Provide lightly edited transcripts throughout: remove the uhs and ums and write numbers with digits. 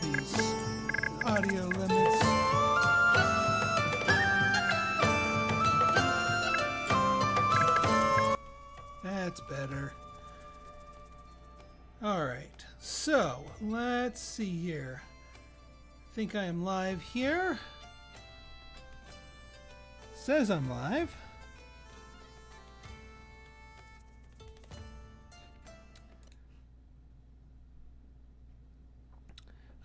these audio limits. That's better. Alright, so let's see here. I think I am live here. Says I'm live.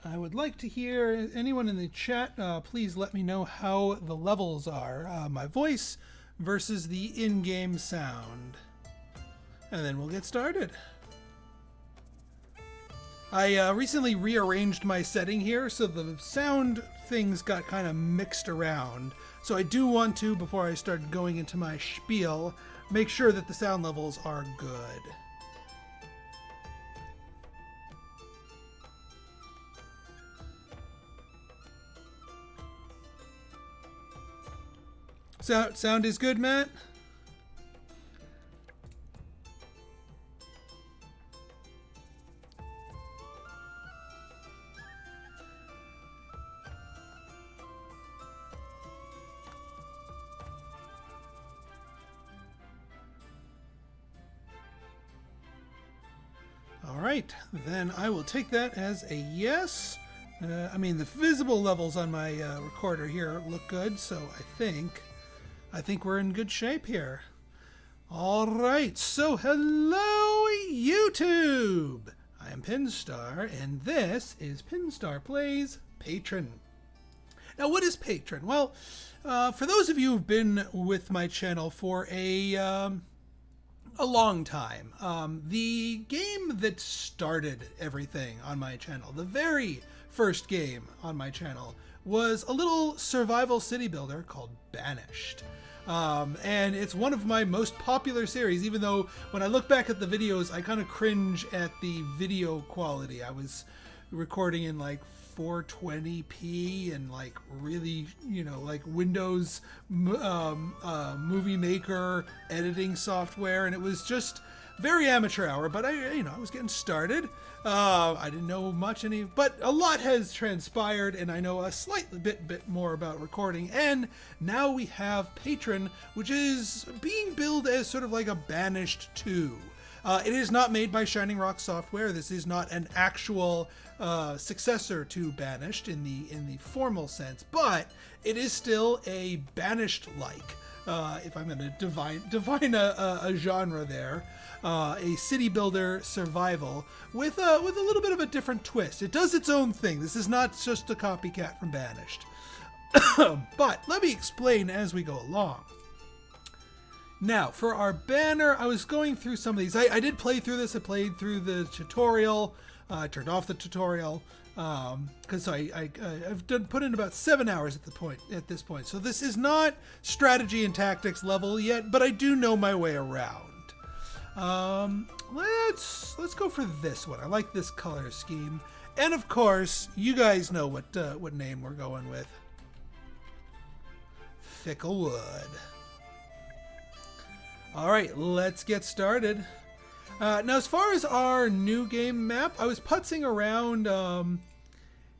I would like to hear anyone in the chat, please let me know how the levels are. My voice versus the in-game sound. And then we'll get started. I recently rearranged my setting here, so the sound things got kind of mixed around. So I do want to, before I start going into my spiel, make sure that the sound levels are good. Sound is good, Matt? All right, then I will take that as a yes. I mean, the visible levels on my recorder here look good, so I think we're in good shape here. All right, so hello YouTube. I am Pinstar, and this is Pinstar Plays Patron. Now, what is Patron? Well, for those of you who've been with my channel for a long time, the game that started everything on my channel, the very first game on my channel, was a little survival city builder called Banished. And it's one of my most popular series, even though when I look back at the videos, I kind of cringe at the video quality. I was recording in like 420p and like really, you know, like Windows Movie Maker editing software, and it was just very amateur hour, but I was getting started. I didn't know much but a lot has transpired, and I know a slightly bit more about recording. And now we have Patron, which is being billed as sort of like a Banished 2. It is not made by Shining Rock Software. This is not an actual successor to Banished in the formal sense, but it is still a Banished-like. If I'm going to define a genre there, a city builder survival with a little bit of a different twist. It does its own thing. This is not just a copycat from Banished. But let me explain as we go along. Now, for our banner, I was going through some of these. I did play through this. I played through the tutorial. I turned off the tutorial because I've put in about 7 hours at this point. So this is not strategy and tactics level yet, but I do know my way around. Let's go for this one. I like this color scheme, and of course, you guys know what name we're going with. Ficklewood. All right, let's get started. Now, as far as our new game map, I was putzing around,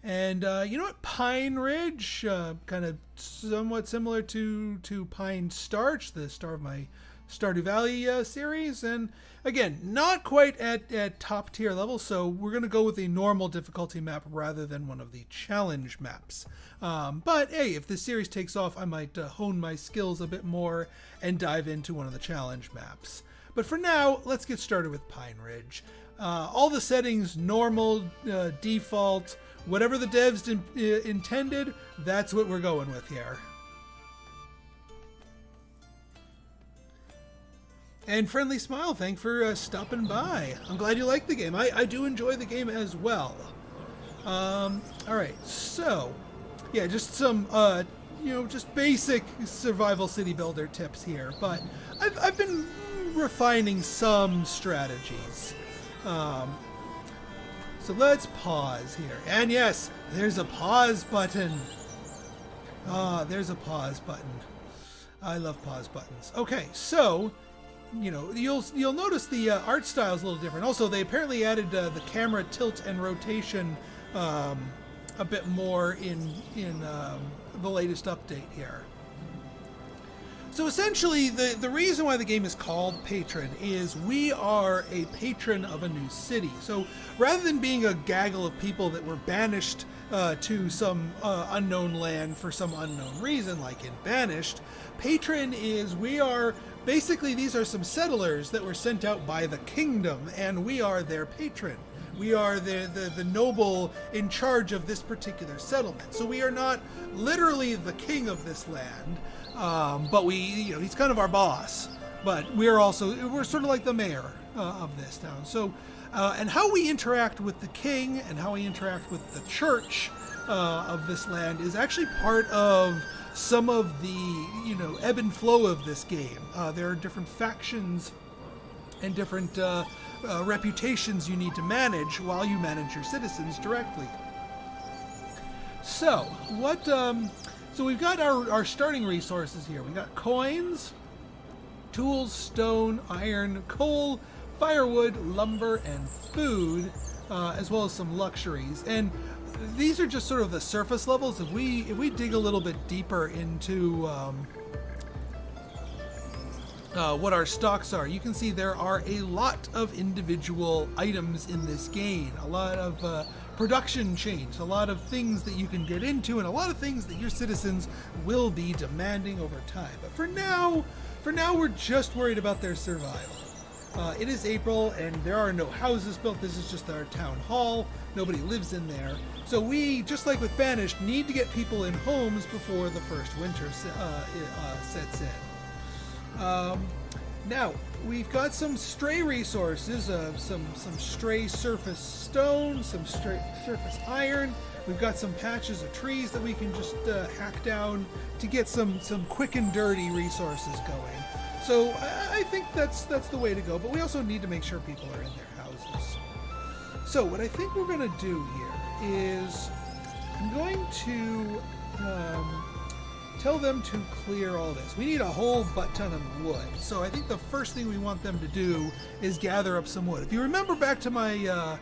and you know what? Pine Ridge, kind of somewhat similar to Pine Starch, the star of my Stardew Valley series, and again, not quite at top tier level, so we're going to go with a normal difficulty map rather than one of the challenge maps. But hey, if this series takes off, I might hone my skills a bit more and dive into one of the challenge maps. But for now, let's get started with Pine Ridge. All the settings, normal, default, whatever the devs intended, that's what we're going with here. And Friendly Smile, thanks for stopping by. I'm glad you like the game. I do enjoy the game as well. Alright, so, yeah, just some, just basic survival city builder tips here. But I've been refining some strategies. So let's pause here. And yes, there's a pause button. There's a pause button. I love pause buttons. Okay, so you'll notice the art style is a little different. Also, they apparently added the camera tilt and rotation a bit more in the latest update here. So essentially, the reason why the game is called Patron is we are a patron of a new city. So rather than being a gaggle of people that were banished to some unknown land for some unknown reason, like in Banished, Patron is we are basically, these are some settlers that were sent out by the kingdom, and we are their patron. We are the noble in charge of this particular settlement. So we are not literally the king of this land, but he's kind of our boss. But we're sort of like the mayor of this town. So, and how we interact with the king and how we interact with the church of this land is actually part of some of the, ebb and flow of this game. There are different factions and different reputations you need to manage while you manage your citizens directly. So, so we've got our starting resources here. We've got coins, tools, stone, iron, coal, firewood, lumber, and food, as well as some luxuries. And these are just sort of the surface levels. If we dig a little bit deeper into what our stocks are, you can see there are a lot of individual items in this game, a lot of production chains, a lot of things that you can get into, and a lot of things that your citizens will be demanding over time. But for now we're just worried about their survival. It is April, and there are no houses built. This is just our town hall. Nobody lives in there. So we, just like with Banished, need to get people in homes before the first winter sets in. Now, we've got some stray resources, some stray surface stone, some stray surface iron. We've got some patches of trees that we can just hack down to get some quick and dirty resources going. So I think that's the way to go, but we also need to make sure people are in their houses. So what I think we're going to do here is I'm going to tell them to clear all this. We need a whole butt ton of wood. So I think the first thing we want them to do is gather up some wood. If you remember back to my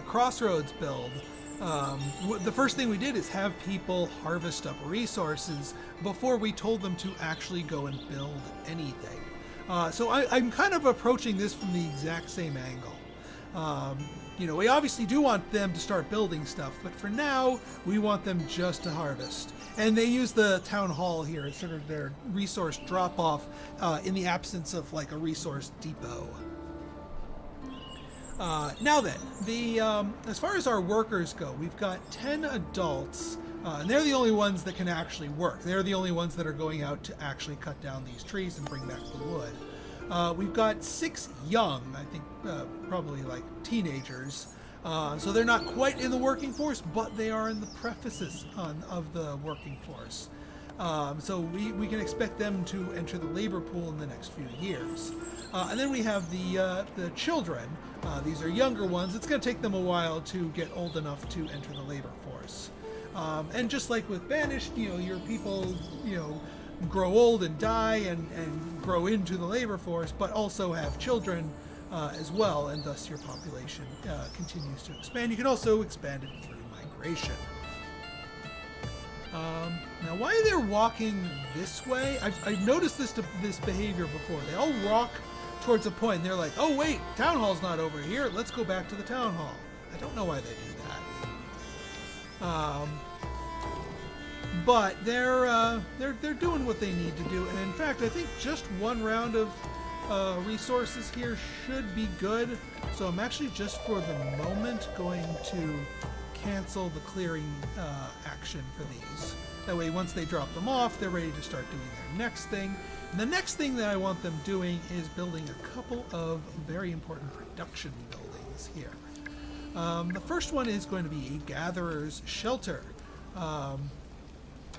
Crossroads build, the first thing we did is have people harvest up resources before we told them to actually go and build anything. So I'm kind of approaching this from the exact same angle. We obviously do want them to start building stuff, but for now, we want them just to harvest. And they use the town hall here as sort of their resource drop-off in the absence of like a resource depot. Now then, as far as our workers go, we've got 10 adults, and they're the only ones that can actually work. They're the only ones that are going out to actually cut down these trees and bring back the wood. We've got 6 young, I think probably like teenagers, so they're not quite in the working force, but they are in the prefaces of the working force. So we can expect them to enter the labor pool in the next few years. And then we have the children. These are younger ones. It's going to take them a while to get old enough to enter the labor force. And just like with Banished, your people, grow old and die and grow into the labor force, but also have children as well, and thus your population continues to expand. You can also expand it through migration. Now, why they're walking this way, I've noticed this behavior before. They all walk towards a point, and they're like, oh wait, town hall's not over here, let's go back to the town hall. I don't know why they do that. But they're doing what they need to do, and in fact, I think just one round of resources here should be good. So I'm actually just for the moment going to cancel the clearing action for these. That way, once they drop them off, they're ready to start doing their next thing. And the next thing that I want them doing is building a couple of very important production buildings here. The first one is going to be a gatherer's shelter.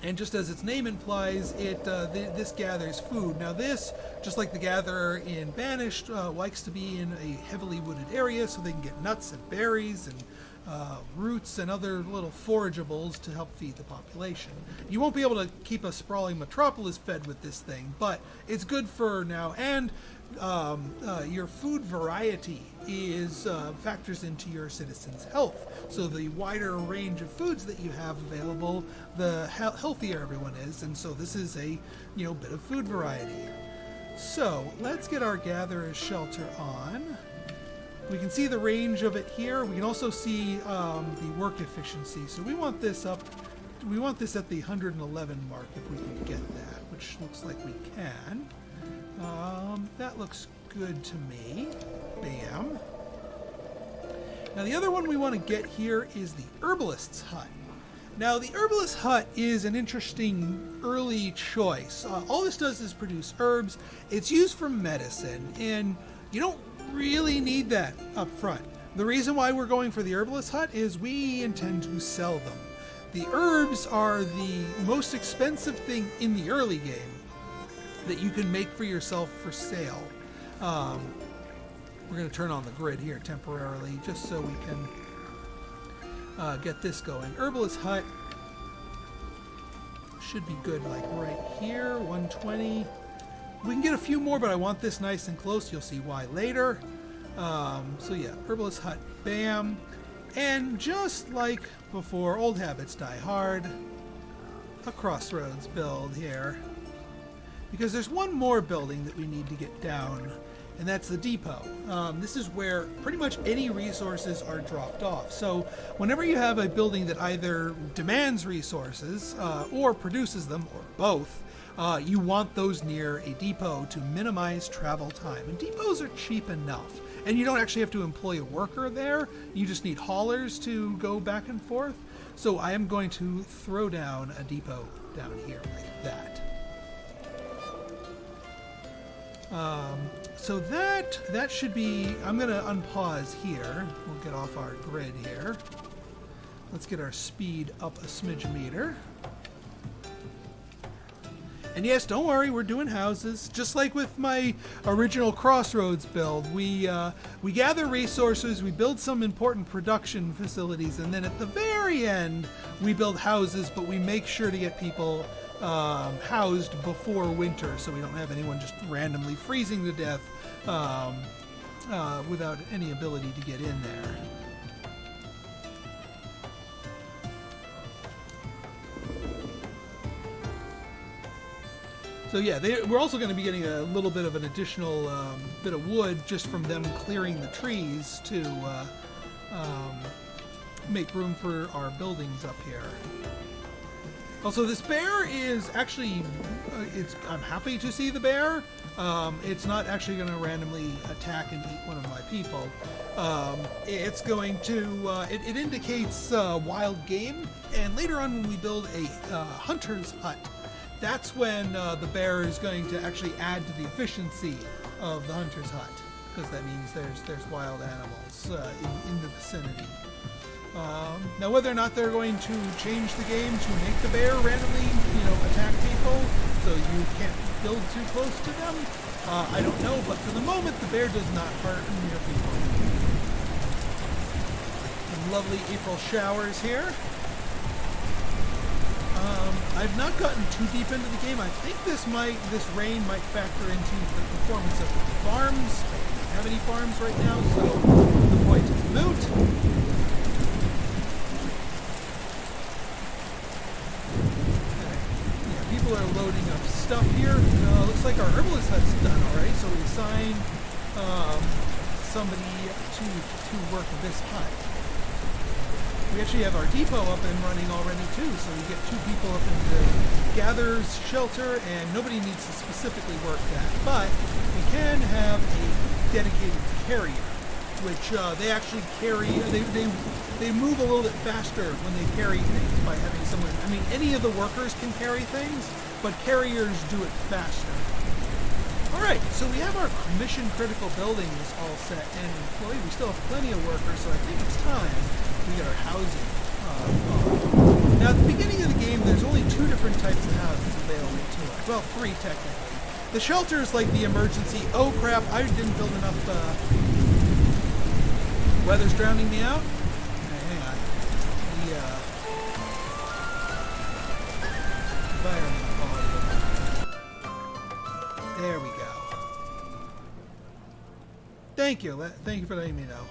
And just as its name implies, this gathers food. Now this, just like the gatherer in Banished, likes to be in a heavily wooded area so they can get nuts and berries and roots and other little forageables to help feed the population. You won't be able to keep a sprawling metropolis fed with this thing, but it's good for now. And your food variety is factors into your citizens' health. So the wider range of foods that you have available, the healthier everyone is. And so this is a bit of food variety. So let's get our gatherer's shelter on. We can see the range of it here. We can also see the work efficiency. So we want this up. We want this at the 111 mark if we can get that, which looks like we can. That looks good to me. Bam. Now the other one we want to get here is the herbalist's hut. Now the herbalist's hut is an interesting early choice. All this does is produce herbs. It's used for medicine, and you don't really need that up front. The reason why we're going for the herbalist hut is we intend to sell them. The herbs are the most expensive thing in the early game that you can make for yourself for sale. We're going to turn on the grid here temporarily just so we can get this going. Herbalist hut should be good, like right here, 120. We can get a few more, but I want this nice and close. You'll see why later. So yeah, herbalist hut, bam. And just like before, old habits die hard. A crossroads build here. Because there's one more building that we need to get down, and that's the depot. This is where pretty much any resources are dropped off. So whenever you have a building that either demands resources or produces them, or both, you want those near a depot to minimize travel time. And depots are cheap enough. And you don't actually have to employ a worker there. You just need haulers to go back and forth. So I am going to throw down a depot down here like that. So that should be... I'm going to unpause here. We'll get off our grid here. Let's get our speed up a smidge meter. And yes, don't worry, we're doing houses. Just like with my original Crossroads build, we gather resources, we build some important production facilities, and then at the very end, we build houses, but we make sure to get people housed before winter, so we don't have anyone just randomly freezing to death without any ability to get in there. So yeah, we're also going to be getting a little bit of an additional bit of wood just from them clearing the trees to make room for our buildings up here. Also, this bear is actually, I'm happy to see the bear. It's not actually going to randomly attack and eat one of my people. It's going to, it indicates wild game, and later on when we build a hunter's hut, that's when the bear is going to actually add to the efficiency of the hunter's hut, because that means there's wild animals in the vicinity. Now, whether or not they're going to change the game to make the bear randomly, attack people, so you can't build too close to them, I don't know. But for the moment, the bear does not hurt your people. Some lovely April showers here. I've not gotten too deep into the game. I think this rain might factor into the performance of the farms. I don't have any farms right now, so the point is moot. Okay. Yeah, people are loading up stuff here. Looks like our herbalist hut's done already, so we assign somebody to work this hut. We actually have our depot up and running already too, so we get 2 people up in the gatherer's shelter, and nobody needs to specifically work that. But we can have a dedicated carrier, which they actually carry. They move a little bit faster when they carry things by having someone. I mean, any of the workers can carry things, but carriers do it faster. All right, so we have our mission critical buildings all set and employed. We still have plenty of workers, so I think it's time we get our housing on. Now, at the beginning of the game, there's only 2 different types of houses available to us. Well, 3 technically. The shelter is like the emergency. Oh crap! I didn't build enough. Weather's drowning me out. Okay, hang thank you. Thank you for letting me know.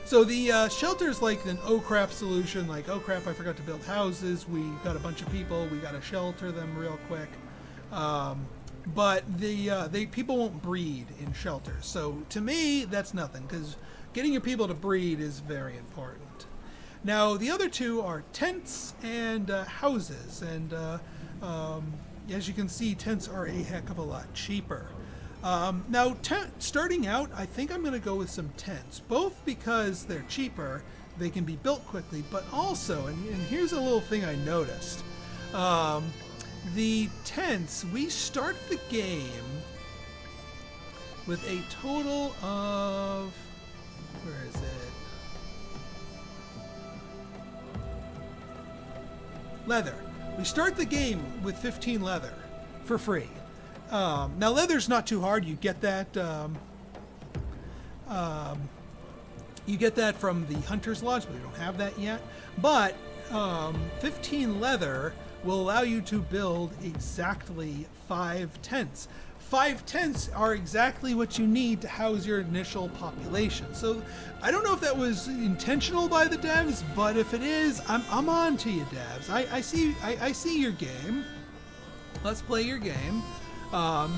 So the shelter's like an oh crap solution. Like, oh crap, I forgot to build houses. We got a bunch of people. We got to shelter them real quick. But people won't breed in shelters. So to me, that's nothing, because getting your people to breed is very important. Now, the other two are tents and houses. And as you can see, tents are a heck of a lot cheaper. Now, starting out, I think I'm going to go with some tents, both because they're cheaper, they can be built quickly, but also, and here's a little thing I noticed. The tents, we start the game with a total of, where is it? Leather. We start the game with 15 leather for free. Now leather's not too hard. You get that. You get that from the Hunter's Lodge, but we don't have that yet. But 15 leather will allow you to build exactly 5 tents. 5 tents are exactly what you need to house your initial population. So I don't know if that was intentional by the devs, but if it is, I'm on to you, devs. I see your game. Let's play your game.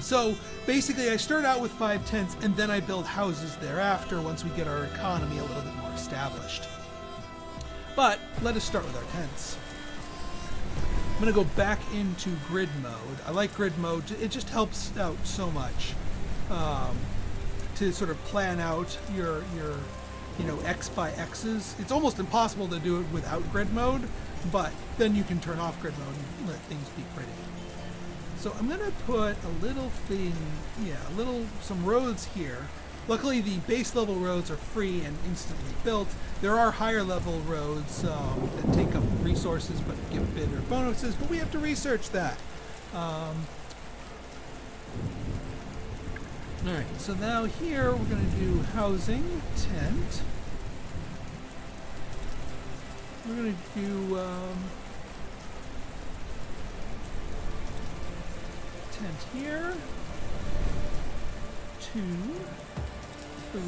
So basically I start out with 5 tents and then I build houses thereafter once we get our economy a little bit more established. But let us start with our tents. I'm going to go back into grid mode. I like grid mode. It just helps out so much to sort of plan out your X by X's. It's almost impossible to do it without grid mode, but then you can turn off grid mode and let things be pretty. So I'm going to put a little thing, some roads here. Luckily, the base level roads are free and instantly built. There are higher level roads that take up resources but give bit or bonuses, but we have to research that. Alright, so now here we're going to do housing, tent. We're going to do tent here, 2, 3.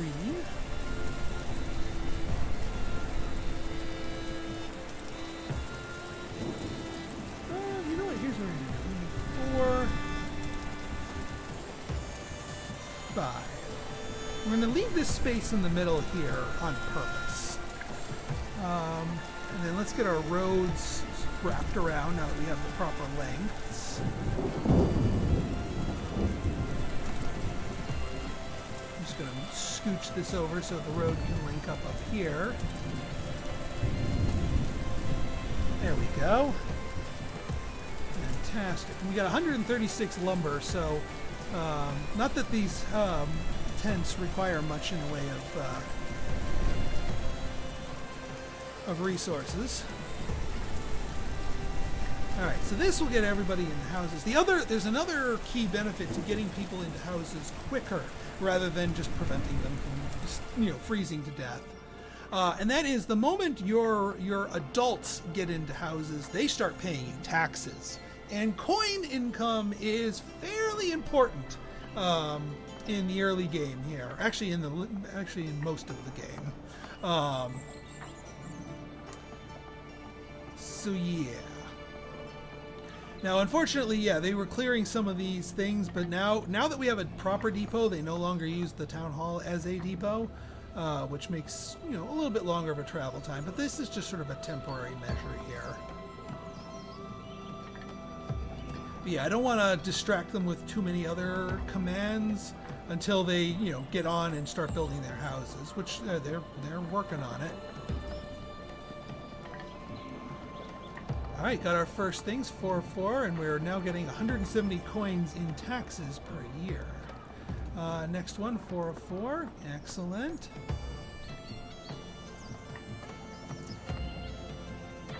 You know what? Here's what we're going to do. 4, 5. We're going to leave this space in the middle here on purpose. And then let's get our roads wrapped around now that we have the proper lengths. I'm just going to scooch this over so the road can link up here. There we go. Fantastic. And we got 136 lumber, so not that these tents require much in the way of resources. All right, so this will get everybody into houses. There's another key benefit to getting people into houses quicker rather than just preventing them from freezing to death. And that is the moment your adults get into houses, they start paying you taxes. And coin income is fairly important in the early game here. Actually, in most of the game. So yeah. Now, unfortunately, they were clearing some of these things, but now that we have a proper depot, they no longer use the town hall as a depot, which makes a little bit longer of a travel time. But this is just sort of a temporary measure here. But yeah, I don't want to distract them with too many other commands until they get on and start building their houses, which they're working on it. All right, got our first things, 4, and we're now getting 170 coins in taxes per year. Next one, 4, excellent.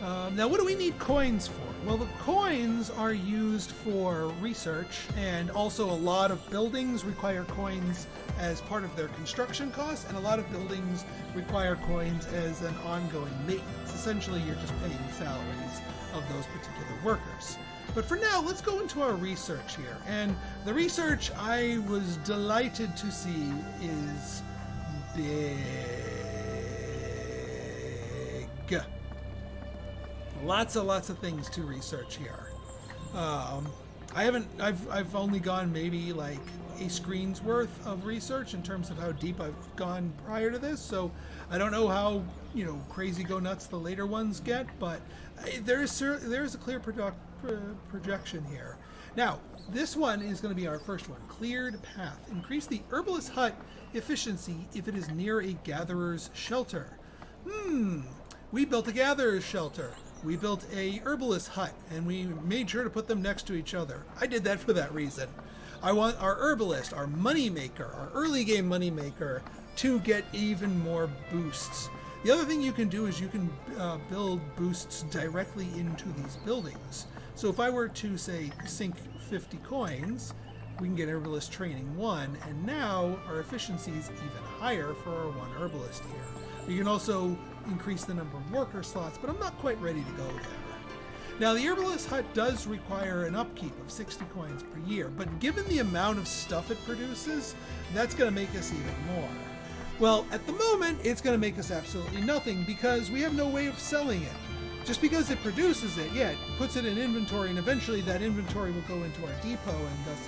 Now, what do we need coins for? Well, the coins are used for research, and also a lot of buildings require coins as part of their construction costs, and a lot of buildings require coins as an ongoing maintenance. Essentially, you're just paying salaries of those particular workers. But for now, let's go into our research here. And the research I was delighted to see is big. Lots of things to research here. I've only gone maybe like a screen's worth of research in terms of how deep I've gone prior to this, so I don't know how, you know, crazy go nuts the later ones get, but there's a clear projection here. Now, this one is going to be our first one. Cleared path. Increase the herbalist hut efficiency if it is near a gatherer's shelter. We built a gatherer's shelter. We built a herbalist hut, and we made sure to put them next to each other. I did that for that reason. I want our herbalist, our money maker, our early game money maker, to get even more boosts. The other thing you can do is you can build boosts directly into these buildings. So if I were to, say, sink 50 coins, we can get herbalist training 1, and now our efficiency is even higher for our one herbalist here. You can also increase the number of worker slots, but I'm not quite ready to go there. Now, the herbalist hut does require an upkeep of 60 coins per year, but given the amount of stuff it produces, that's going to make us even more. Well, at the moment, it's going to make us absolutely nothing because we have no way of selling it. Just because it produces it, yeah, it puts it in inventory, and eventually that inventory will go into our depot and thus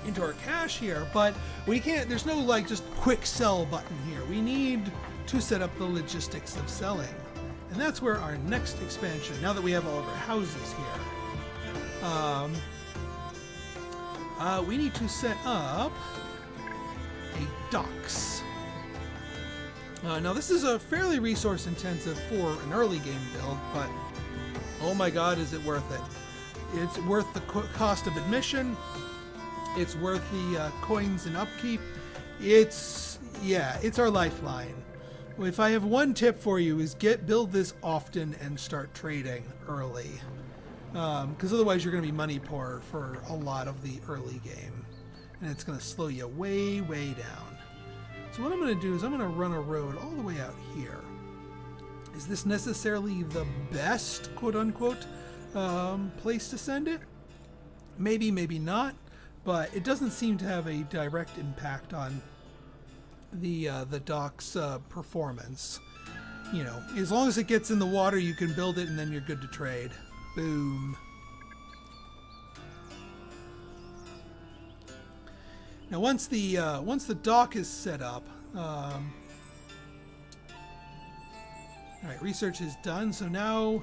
into our cash here, but we can't, there's no like just quick sell button here. We need to set up the logistics of selling. And that's where our next expansion, now that we have all of our houses here, we need to set up a docks. Now this is a fairly resource intensive for an early game build, but oh my god, is it worth it. It's worth the cost of admission. It's worth the coins and upkeep. It's our lifeline. If I have one tip for you is build this often and start trading early. Because otherwise you're going to be money poor for a lot of the early game. And it's going to slow you way, way down. So what I'm going to do is I'm going to run a road all the way out here. Is this necessarily the best, quote-unquote, place to send it? Maybe, maybe not. But it doesn't seem to have a direct impact on the dock's performance. You know, as long as it gets in the water, you can build it, and then you're good to trade. Boom. Now, once the dock is set up, all right, research is done. So now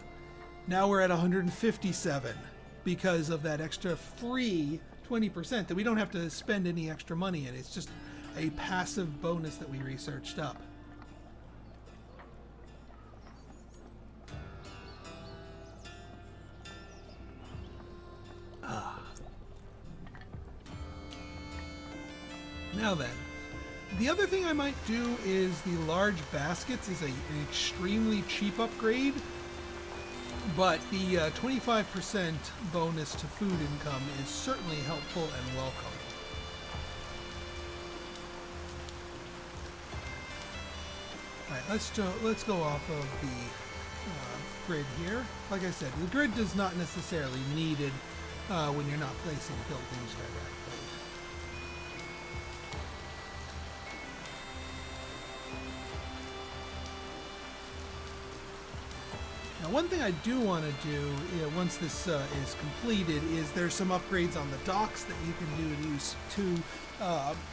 we're at 157 because of that extra free 20% that we don't have to spend any extra money in. It's just a passive bonus that we researched up. Now then, the other thing I might do is the large baskets is an extremely cheap upgrade, but the 25% bonus to food income is certainly helpful and welcome. Alright, let's go off of the grid here. Like I said, the grid is not necessarily needed when you're not placing buildings directly. Now, one thing I do want to do, once this is completed, is there's some upgrades on the docks that you can do to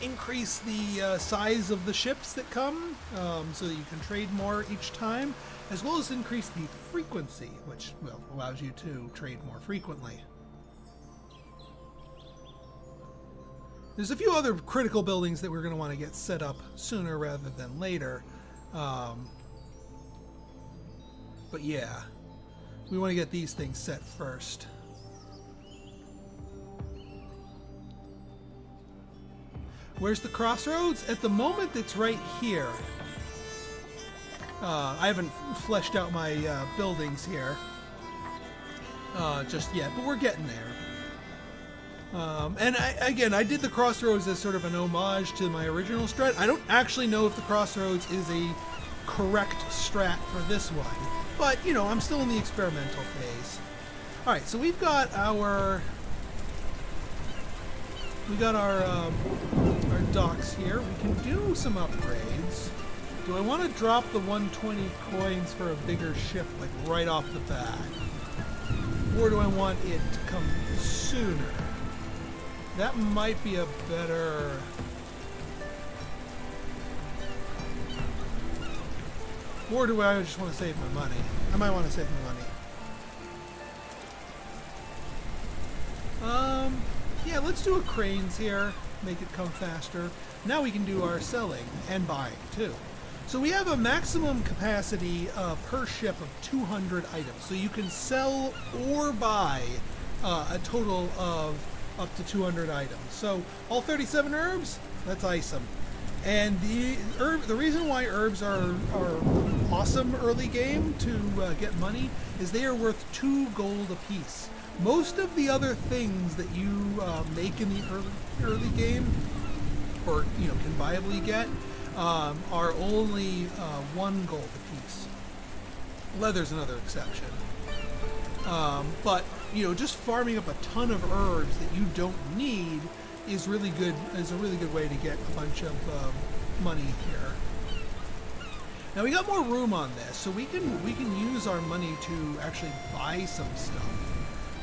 increase the size of the ships that come, so that you can trade more each time, as well as increase the frequency, which allows you to trade more frequently. There's a few other critical buildings that we're going to want to get set up sooner rather than later. But yeah, we want to get these things set first. Where's the crossroads? At the moment, it's right here. I haven't fleshed out my buildings here just yet, but we're getting there. And I did the crossroads as sort of an homage to my original strat. I don't actually know if the crossroads is a correct strat for this one. But, you know, I'm still in the experimental phase. Alright, so we've got our our docks here. We can do some upgrades. Do I want to drop the 120 coins for a bigger ship, like right off the bat? Or do I want it to come sooner? That might be a better... Or do I just want to save my money? I might want to save my money. Yeah, let's do a cranes here. Make it come faster. Now we can do our selling and buying too. So we have a maximum capacity per ship of 200 items. So you can sell or buy a total of up to 200 items. So all 37 herbs, let's ice them. And the reason why herbs are awesome early game to get money is they are worth 2 gold apiece. Most of the other things that you make in the early game, or can viably get, are only 1 gold apiece. Leather's another exception. But just farming up a ton of herbs that you don't need is really good. Is a really good way to get a bunch of money here. Now we got more room on this, so we can use our money to actually buy some stuff.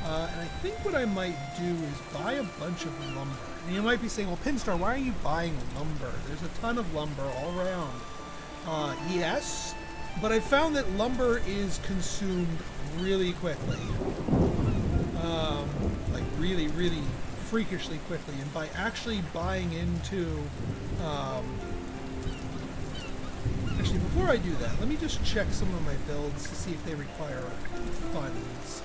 And I think what I might do is buy a bunch of lumber. And you might be saying, well, Pinstar, why are you buying lumber? There's a ton of lumber all around. Yes, but I found that lumber is consumed really quickly. Like really, really freakishly quickly. And by actually buying into... Actually, before I do that, let me just check some of my builds to see if they require funds.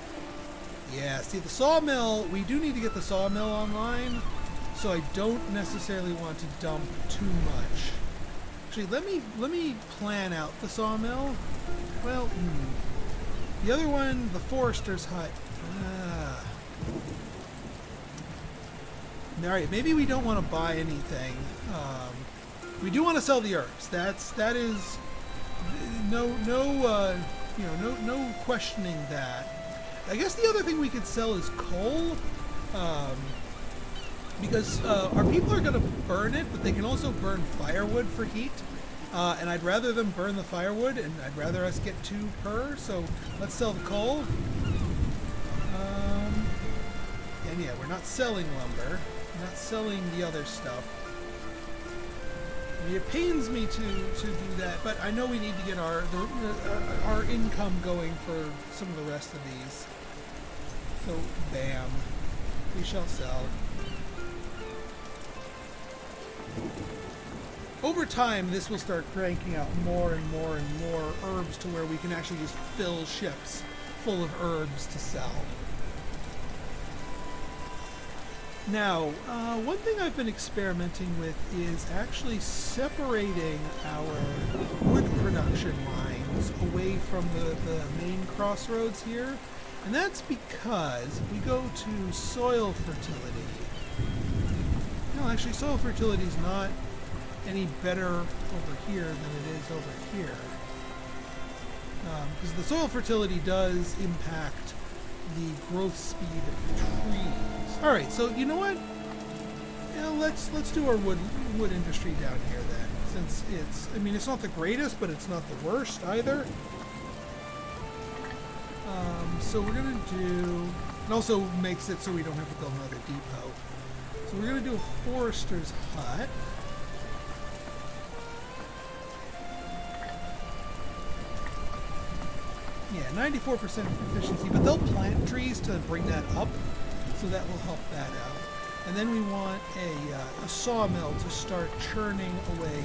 Yeah, see the sawmill, we do need to get the sawmill online, so I don't necessarily want to dump too much. Actually, let me plan out the sawmill. Well, the other one, the forester's hut. Alright, maybe we don't want to buy anything. We do want to sell the herbs. That is no questioning that. I guess the other thing we could sell is coal, because our people are going to burn it, but they can also burn firewood for heat, and I'd rather them burn the firewood, and I'd rather us get 2 per, so let's sell the coal. And yeah, we're not selling lumber, we're not selling the other stuff. I mean, it pains me to do that, but I know we need to get our income going for some of the rest of these. So, bam. We shall sell. Over time, this will start cranking out more and more and more herbs to where we can actually just fill ships full of herbs to sell. Now, one thing I've been experimenting with is actually separating our wood production lines away from the main crossroads here. And that's because if we go to soil fertility, no, actually soil fertility is not any better over here than it is over here. Because the soil fertility does impact the growth speed of trees. Alright, so you know what? Let's do our wood industry down here then. Since it's not the greatest, but it's not the worst either. So we're going to do... It also makes it so we don't have to build another depot. So we're going to do a forester's hut. Yeah, 94% efficiency, but they'll plant trees to bring that up, so that will help that out. And then we want a sawmill to start churning away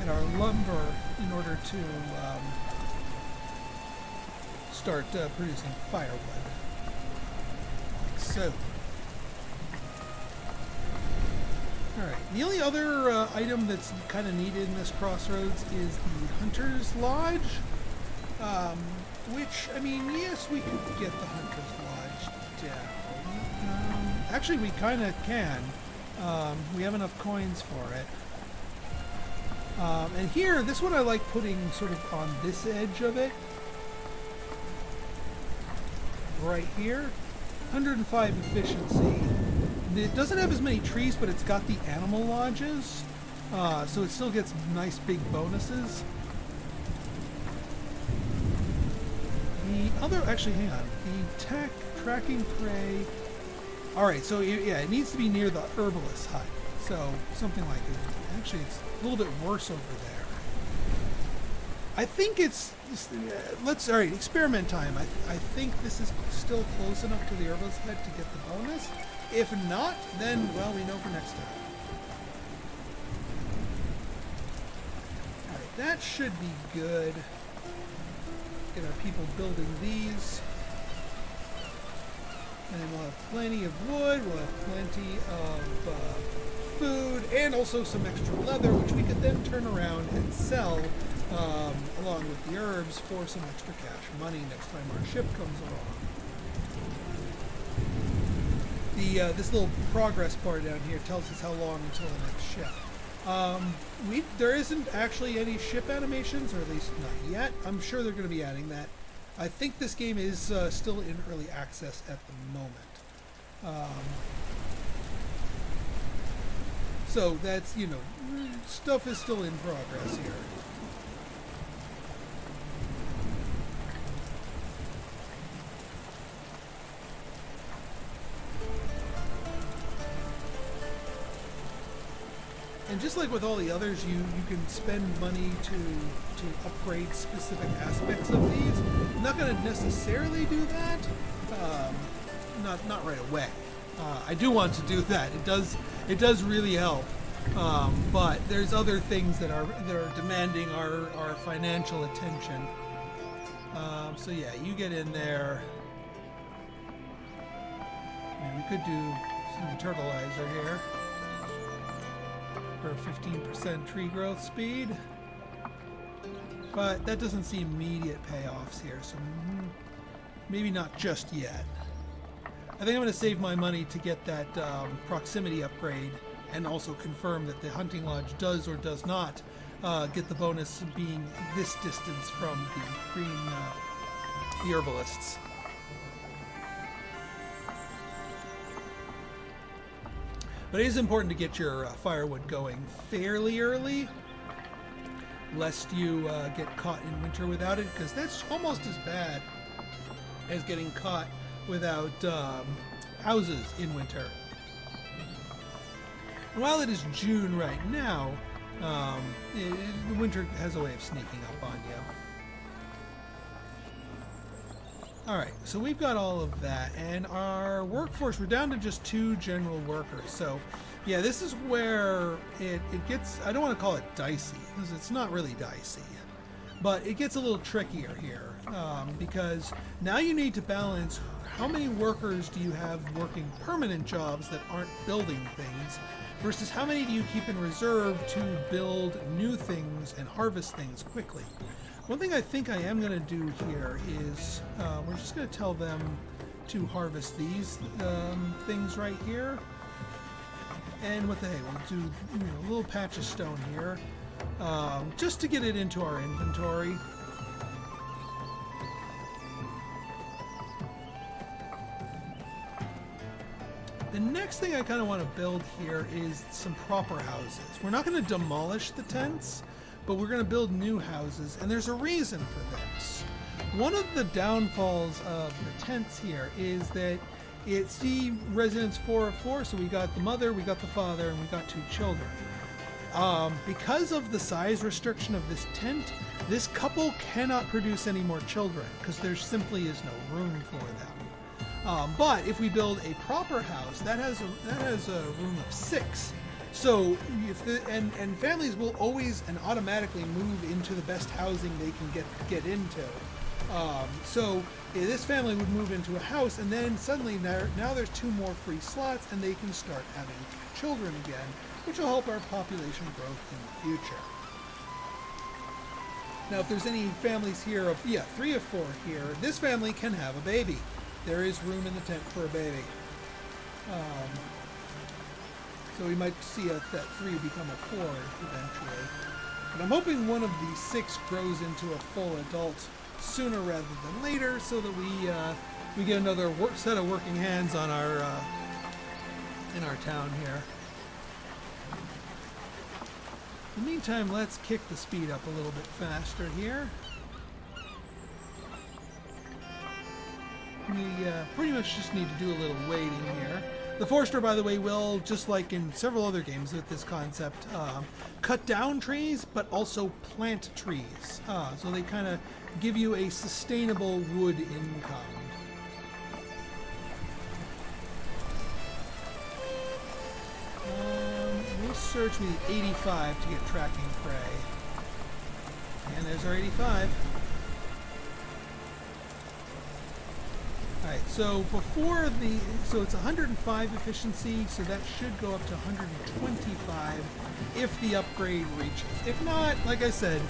at our lumber in order to start producing firewood, like so. Alright, the only other item that's kind of needed in this crossroads is the Hunter's Lodge, which, I mean, yes, we could get the Hunter's Lodge down. Actually, we kind of can. We have enough coins for it. And here, this one I like putting sort of on this edge of it. Right here. 105 efficiency, it doesn't have as many trees, but it's got the animal lodges, so it still gets nice big bonuses. The other, actually, hang on. The tracking prey. All right, so yeah, it needs to be near the herbalist hut. So something like it. Actually, it's a little bit worse over there. I think it's all right, experiment time. I think this is still close enough to the herbalist hut to get the bonus. If not, then well, we know for next time. All right, that should be good. Get our people building these. And we'll have plenty of wood, we'll have plenty of food, and also some extra leather, which we could then turn around and sell along with the herbs for some extra cash money next time our ship comes along. This little progress bar down here tells us how long until the next ship. There isn't actually any ship animations, or at least not yet. I'm sure they're going to be adding that. I think this game is still in early access at the moment. So that's, stuff is still in progress here. And just like with all the others, you can spend money to upgrade specific aspects of these. I'm not going to necessarily do that, not right away. I do want to do that. It does really help. But there's other things that are demanding our financial attention. So yeah, you get in there. We could do some turtleizer here for 15% tree growth speed, but that doesn't see immediate payoffs here, so maybe not just yet. I think I'm going to save my money to get that proximity upgrade, and also confirm that the hunting lodge does or does not get the bonus of being this distance from the herbalists. But it is important to get your firewood going fairly early, lest you get caught in winter without it, because that's almost as bad as getting caught without houses in winter. And while it is June right now, the winter has a way of sneaking up on you. Alright, so we've got all of that, and our workforce, we're down to just 2 general workers. So, yeah, this is where it gets, I don't want to call it dicey, because it's not really dicey, but it gets a little trickier here, because now you need to balance how many workers do you have working permanent jobs that aren't building things, versus how many do you keep in reserve to build new things and harvest things quickly. One thing I think I am going to do here is we're just going to tell them to harvest these things right here. And what the heck, we'll do a little patch of stone here just to get it into our inventory. The next thing I kind of want to build here is some proper houses. We're not going to demolish the tents, but we're going to build new houses, and there's a reason for this. One of the downfalls of the tents here is that it's the residence 4 of 4, so we got the mother, we got the father, and we got 2 children. Because of the size restriction of this tent, this couple cannot produce any more children, because there simply is no room for them. But if we build a proper house, that has a room of 6. So, and families will always and automatically move into the best housing they can get into. So this family would move into a house, and then suddenly now there's 2 more free slots, and they can start having children again, which will help our population growth in the future. Now, if there's any families here of 3 of 4 here, this family can have a baby. There is room in the tent for a baby. So we might see that 3 become a 4 eventually. But I'm hoping one of these 6 grows into a full adult sooner rather than later, so that we get another set of working hands on our in our town here. In the meantime, let's kick the speed up a little bit faster here. We pretty much just need to do a little waiting here. The Forester, by the way, will, just like in several other games with this concept, cut down trees, but also plant trees. So they kind of give you a sustainable wood income. Research, we need 85 to get tracking prey. And there's our 85. Alright, so so it's 105 efficiency, so that should go up to 125 if the upgrade reaches. If not, like I said,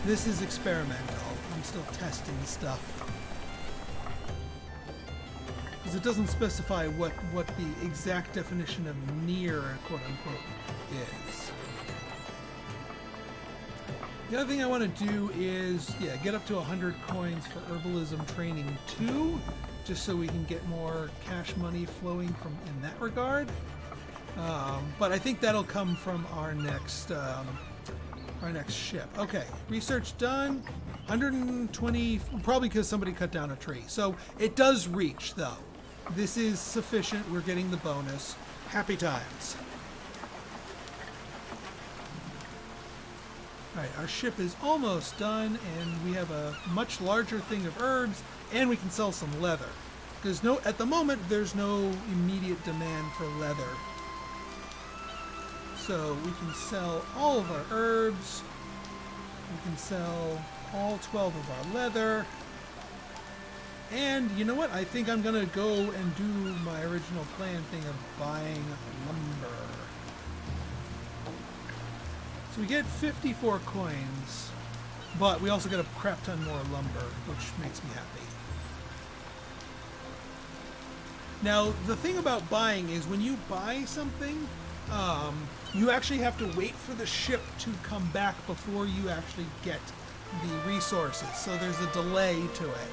this is experimental. I'm still testing stuff. Because it doesn't specify what the exact definition of near, quote-unquote, is. The other thing I want to do is, get up to 100 coins for Herbalism Training 2, just so we can get more cash money flowing from in that regard. But I think that'll come from our next ship. Okay, research done. 120, probably because somebody cut down a tree. So it does reach, though. This is sufficient. We're getting the bonus. Happy times. Alright, our ship is almost done, and we have a much larger thing of herbs, and we can sell some leather. Because at the moment, there's no immediate demand for leather. So we can sell all of our herbs. We can sell all 12 of our leather. And you know what? I think I'm going to go and do my original plan thing of buying lumber. So we get 54 coins, but we also get a crap ton more lumber, which makes me happy. Now, the thing about buying is when you buy something, you actually have to wait for the ship to come back before you actually get the resources. So there's a delay to it.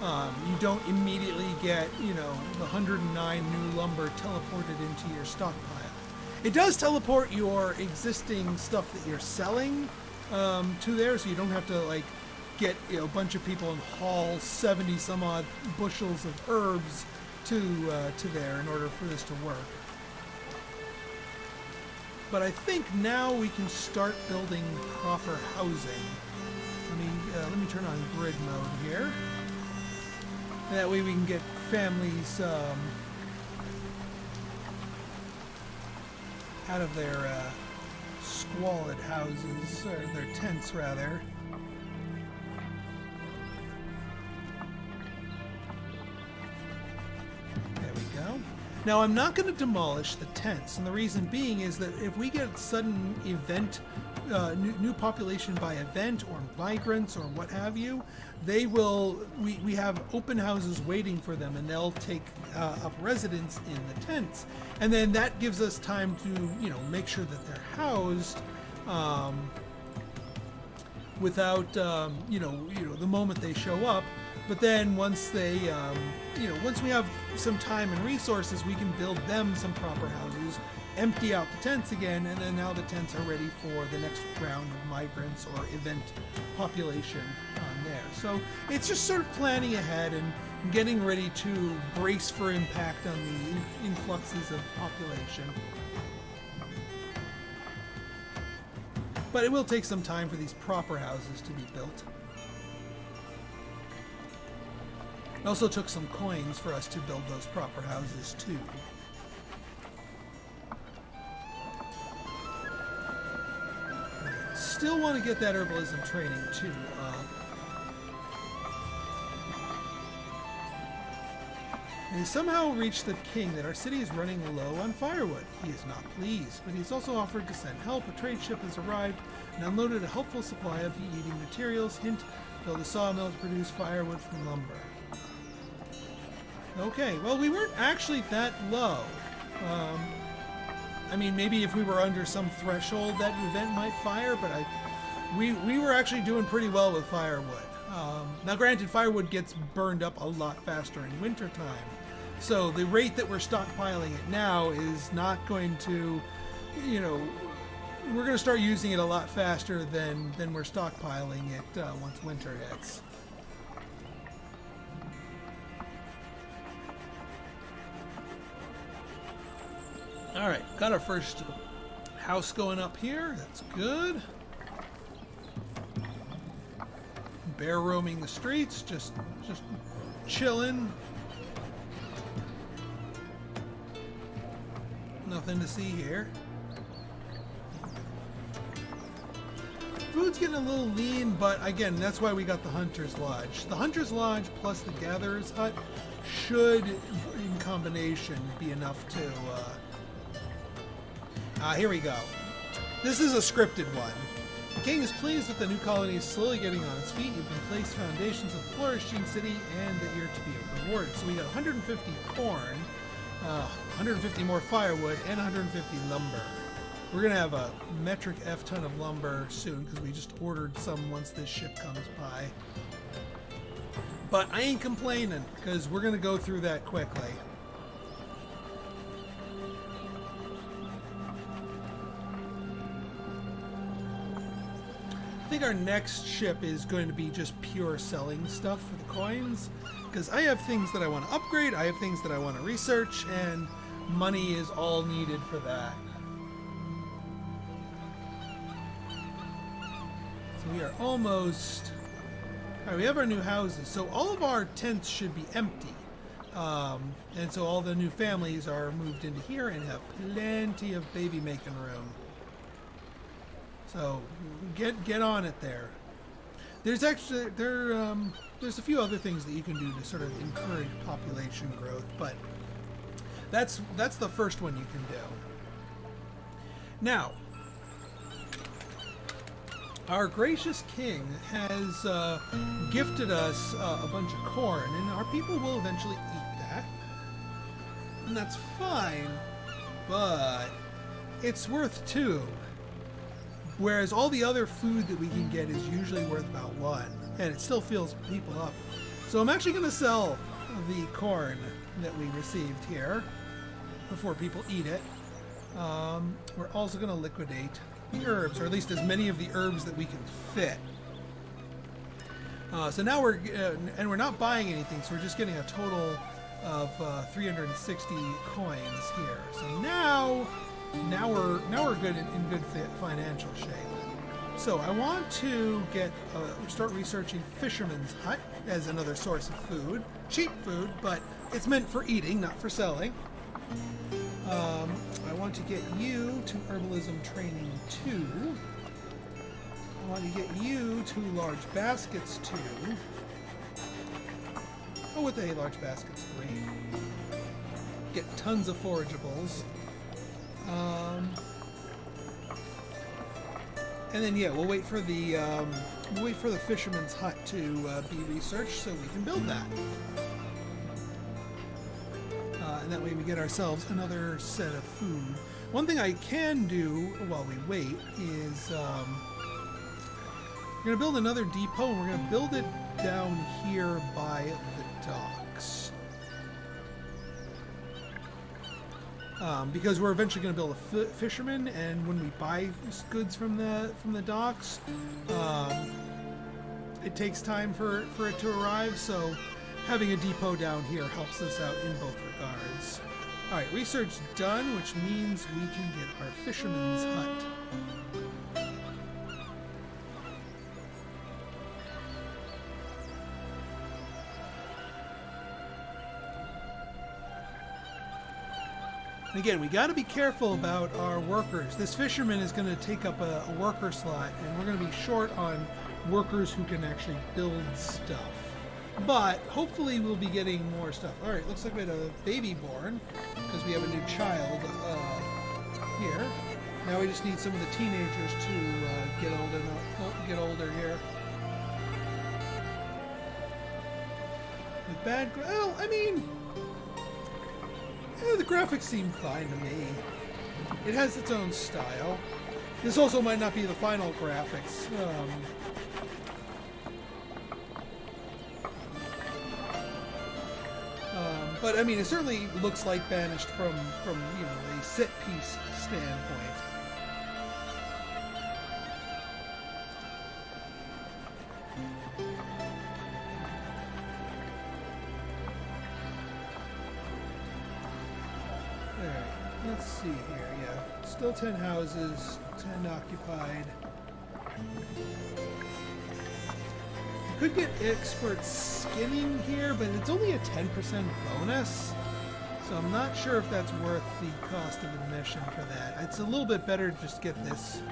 You don't immediately get, the 109 new lumber teleported into your stockpile. It does teleport your existing stuff that you're selling to there, so you don't have to get a bunch of people and haul 70 some odd bushels of herbs to there in order for this to work. But I think now we can start building proper housing. Let me turn on grid mode here. That way we can get families out of their squalid houses, or their tents rather. There we go. Now I'm not going to demolish the tents, and the reason being is that if we get sudden event, new population by event or migrants or what have you, they will. We have open houses waiting for them, and they'll take up residence in the tents, and then that gives us time to make sure that they're housed without the moment they show up. But then once they once we have some time and resources, we can build them some proper houses, empty out the tents again, and then now the tents are ready for the next round of migrants or event population on there. So it's just sort of planning ahead and getting ready to brace for impact on the influxes of population. But it will take some time for these proper houses to be built. It also took some coins for us to build those proper houses too. Still want to get that herbalism training too. They somehow reached the king that our city is running low on firewood. He is not pleased, but he's also offered to send help. A trade ship has arrived and unloaded a helpful supply of eating materials. Hint, build a sawmill to produce firewood from lumber. Okay, well, we weren't actually that low. Maybe if we were under some threshold, that event might fire, but we were actually doing pretty well with firewood. Now, granted, firewood gets burned up a lot faster in wintertime, So the rate that we're stockpiling it now is not going to, you know, we're going to start using it a lot faster than we're stockpiling it once winter hits. All right, got our first house going up here. That's good. Bear roaming the streets, just chilling. Nothing to see here. Food's getting a little lean, but again, that's why we got the Hunter's Lodge. The Hunter's Lodge plus the Gatherer's Hut should, in combination, be enough to... here we go. This is a scripted one. The king is pleased that the new colony is slowly getting on its feet. You've been placed foundations of a flourishing city and that you're to be rewarded. So we got 150 corn, 150 more firewood, and 150 lumber. We're going to have a metric F ton of lumber soon because we just ordered some once this ship comes by. But I ain't complaining because we're going to go through that quickly. I think our next ship is going to be just pure selling stuff for the coins, because I have things that I want to upgrade, I have things that I want to research, and money is all needed for that. So we are almost... Alright, we have our new houses, so all of our tents should be empty. And so all the new families are moved into here and have plenty of baby making room. So get on it there. There's actually there's a few other things that you can do to sort of encourage population growth, but that's the first one you can do. Now, our gracious king has gifted us a bunch of corn, and our people will eventually eat that, and that's fine, but it's worth 2. Whereas all the other food that we can get is usually worth about 1, and it still fills people up. So I'm actually going to sell the corn that we received here before people eat it. We're also going to liquidate the herbs, or at least as many of the herbs that we can fit. So now and we're not buying anything, so we're just getting a total of 360 coins here. So now we're good in good financial shape. So I want to start researching Fisherman's Hut as another source of food. Cheap food, but it's meant for eating, not for selling. I want to get you to Herbalism Training 2. I want to get you to Large Baskets 2. Oh, with a Large Baskets 3. Get tons of forageables. And then yeah, we'll wait for the Fisherman's Hut to be researched so we can build that. And that way we get ourselves another set of food. One thing I can do while we wait is we're going to build another depot, and we're going to build it down here by the docks. Because we're eventually going to build a fisherman, and when we buy goods from the docks, it takes time for it to arrive, so having a depot down here helps us out in both regards. Alright, research done, which means we can get our fisherman's hut. And again, we got to be careful about our workers. This fisherman is going to take up a worker slot, and we're going to be short on workers who can actually build stuff. But hopefully we'll be getting more stuff. Alright, looks like we had a baby born, because we have a new child here. Now we just need some of the teenagers to get older here. With bad, well, I mean, the graphics seem fine to me. It has its own style. This also might not be the final graphics. But I mean, it certainly looks like Banished from you know, a set piece standpoint. Alright, let's see here. Yeah, still 10 houses, 10 occupied. Could get expert skinning here, but it's only a 10% bonus, so I'm not sure if that's worth the cost of admission for that. It's a little bit better to just get this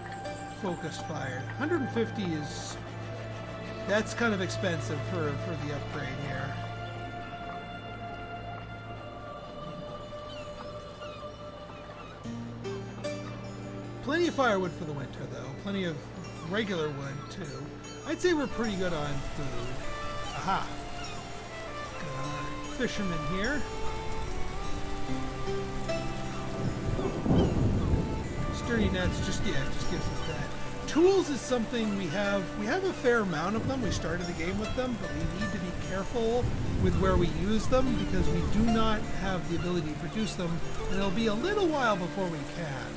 focused fired. 150 is... that's kind of expensive for the upgrade here. Plenty of firewood for the winter, though. Plenty of regular wood, too. I'd say we're pretty good on food. Aha! Got our fisherman here. Sturdy nets just gives us that. Tools is something we have a fair amount of them. We started the game with them, but we need to be careful with where we use them because we do not have the ability to produce them, and it'll be a little while before we can.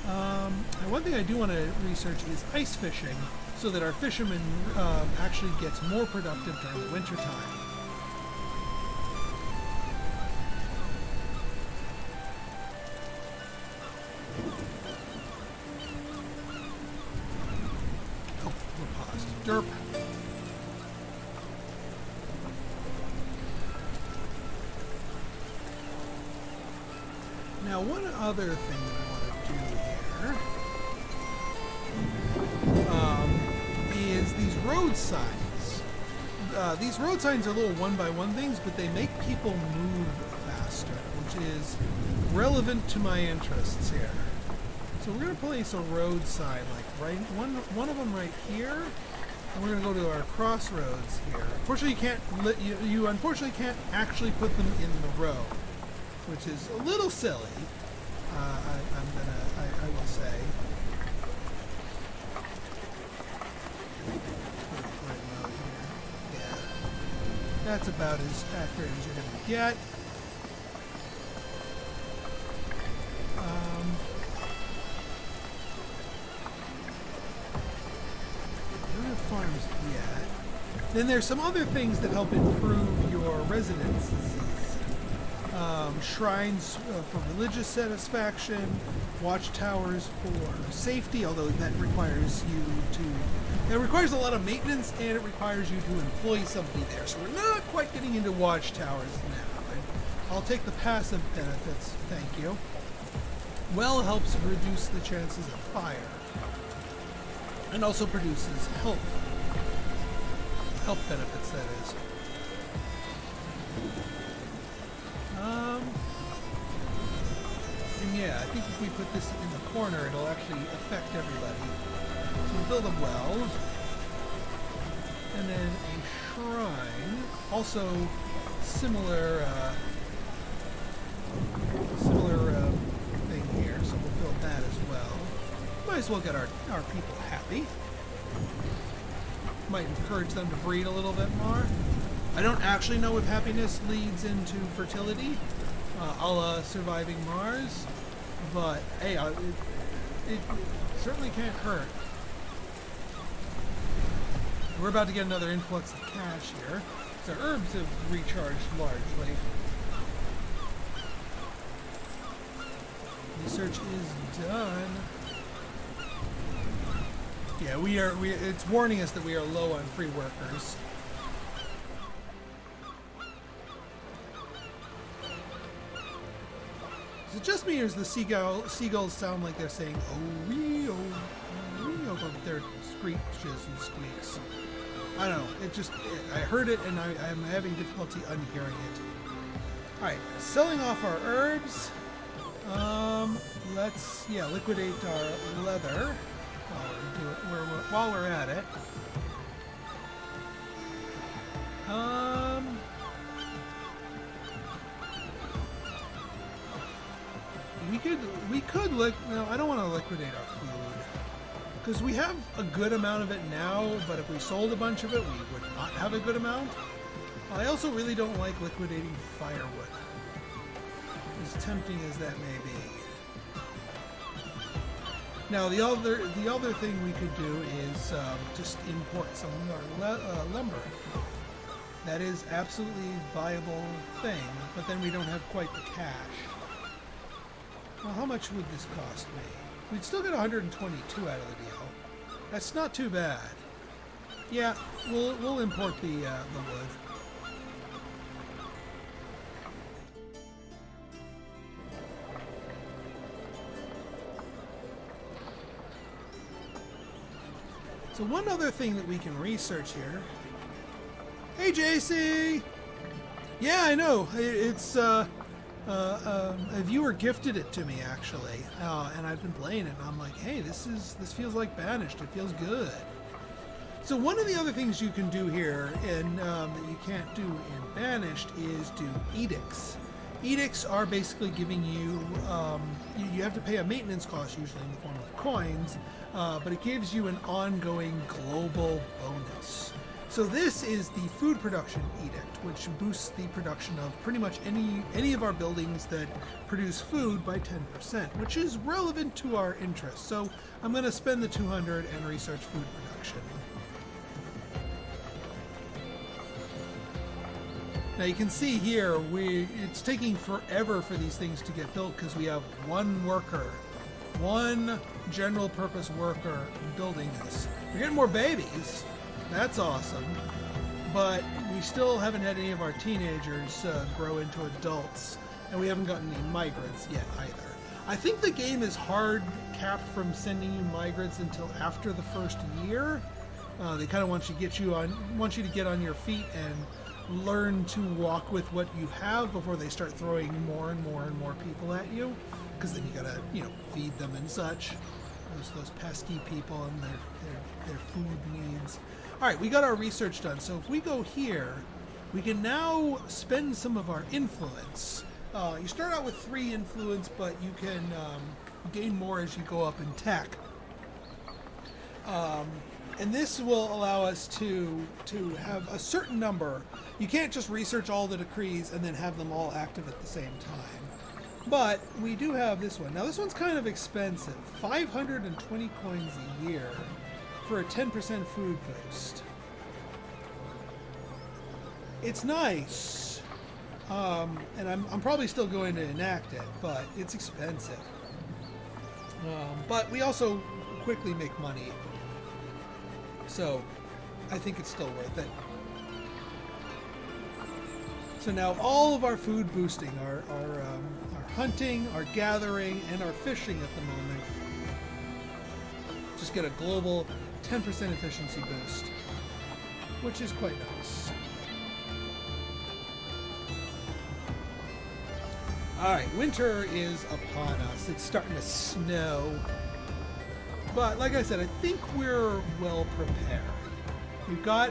And one thing I do want to research is ice fishing, so that our fisherman actually gets more productive during the winter time. Oh, we're paused. Derp. Now, one other thing that I want to do here is these road signs. These road signs are little one-by-one things, but they make people move faster, which is relevant to my interests here. So we're going to place a road sign, like one of them right here, and we're going to go to our crossroads here. Unfortunately, you unfortunately can't actually put them in the row, which is a little silly. I will say. Yeah, that's about as accurate as you're going to get. Don't have farms yet. Then there's some other things that help improve your residences. Shrines for religious satisfaction, watchtowers for safety, although that requires it requires a lot of maintenance and it requires you to employ somebody there. So we're not quite getting into watchtowers now. I'll take the passive benefits, thank you. Well helps reduce the chances of fire and also produces health benefits, that is. And yeah, I think if we put this in the corner, it'll actually affect everybody. So we build them well. And then a shrine. Also, similar thing here, so we'll build that as well. Might as well get our people happy. Might encourage them to breed a little bit more. I don't actually know if happiness leads into fertility, a la Surviving Mars, but hey, it certainly can't hurt. We're about to get another influx of cash here. So herbs have recharged largely. Research is done. Yeah, it's warning us that we are low on free workers. Is it just me, or does the seagulls sound like they're saying "oh-wee, oh-wee," but their screeches and squeaks? I don't know. I heard it, and I'm having difficulty unhearing it. All right, selling off our herbs. Let's liquidate our leather while we're at it. We could no, I don't want to liquidate our food because we have a good amount of it now, but if we sold a bunch of it, we would not have a good amount. I also really don't like liquidating firewood, as tempting as that may be. Now, the other thing we could do is just import some of our lumber. That is absolutely viable thing, but then we don't have quite the cash. Well, how much would this cost me? We'd still get 122 out of the deal. That's not too bad. Yeah, we'll import the wood. So one other thing that we can research here. Hey, JC! Yeah, I know. It's a viewer gifted it to me actually, and I've been playing it, and I'm like, hey, this feels like Banished. It feels good. So one of the other things you can do here, and that you can't do in Banished, is do edicts. Edicts are basically giving you, you have to pay a maintenance cost, usually in the form of coins, but it gives you an ongoing global bonus. So this is the food production edict, which boosts the production of pretty much any of our buildings that produce food by 10%, which is relevant to our interests. So I'm going to spend the 200 and research food production. Now you can see here, it's taking forever for these things to get built because we have one worker, one general purpose worker building this. We're getting more babies. That's awesome. But we still haven't had any of our teenagers grow into adults, and we haven't gotten any migrants yet either. I think the game is hard capped from sending you migrants until after the first year. They kind of want you to get on your feet and learn to walk with what you have before they start throwing more and more and more people at you, because then you gotta, feed them and such. Those pesky people and their food needs. All right, we got our research done. So if we go here, we can now spend some of our influence. You start out with 3 influence, but you can gain more as you go up in tech. And this will allow us to have a certain number. You can't just research all the decrees and then have them all active at the same time. But we do have this one. Now this one's kind of expensive. 520 coins a year for a 10% food boost. It's nice. And I'm probably still going to enact it, but it's expensive. But we also quickly make money. So I think it's still worth it. So now all of our food boosting, our hunting, our gathering, and our fishing at the moment just get a global 10% efficiency boost, which is quite nice. Alright, winter is upon us. It's starting to snow. But like I said, I think we're well prepared. We've got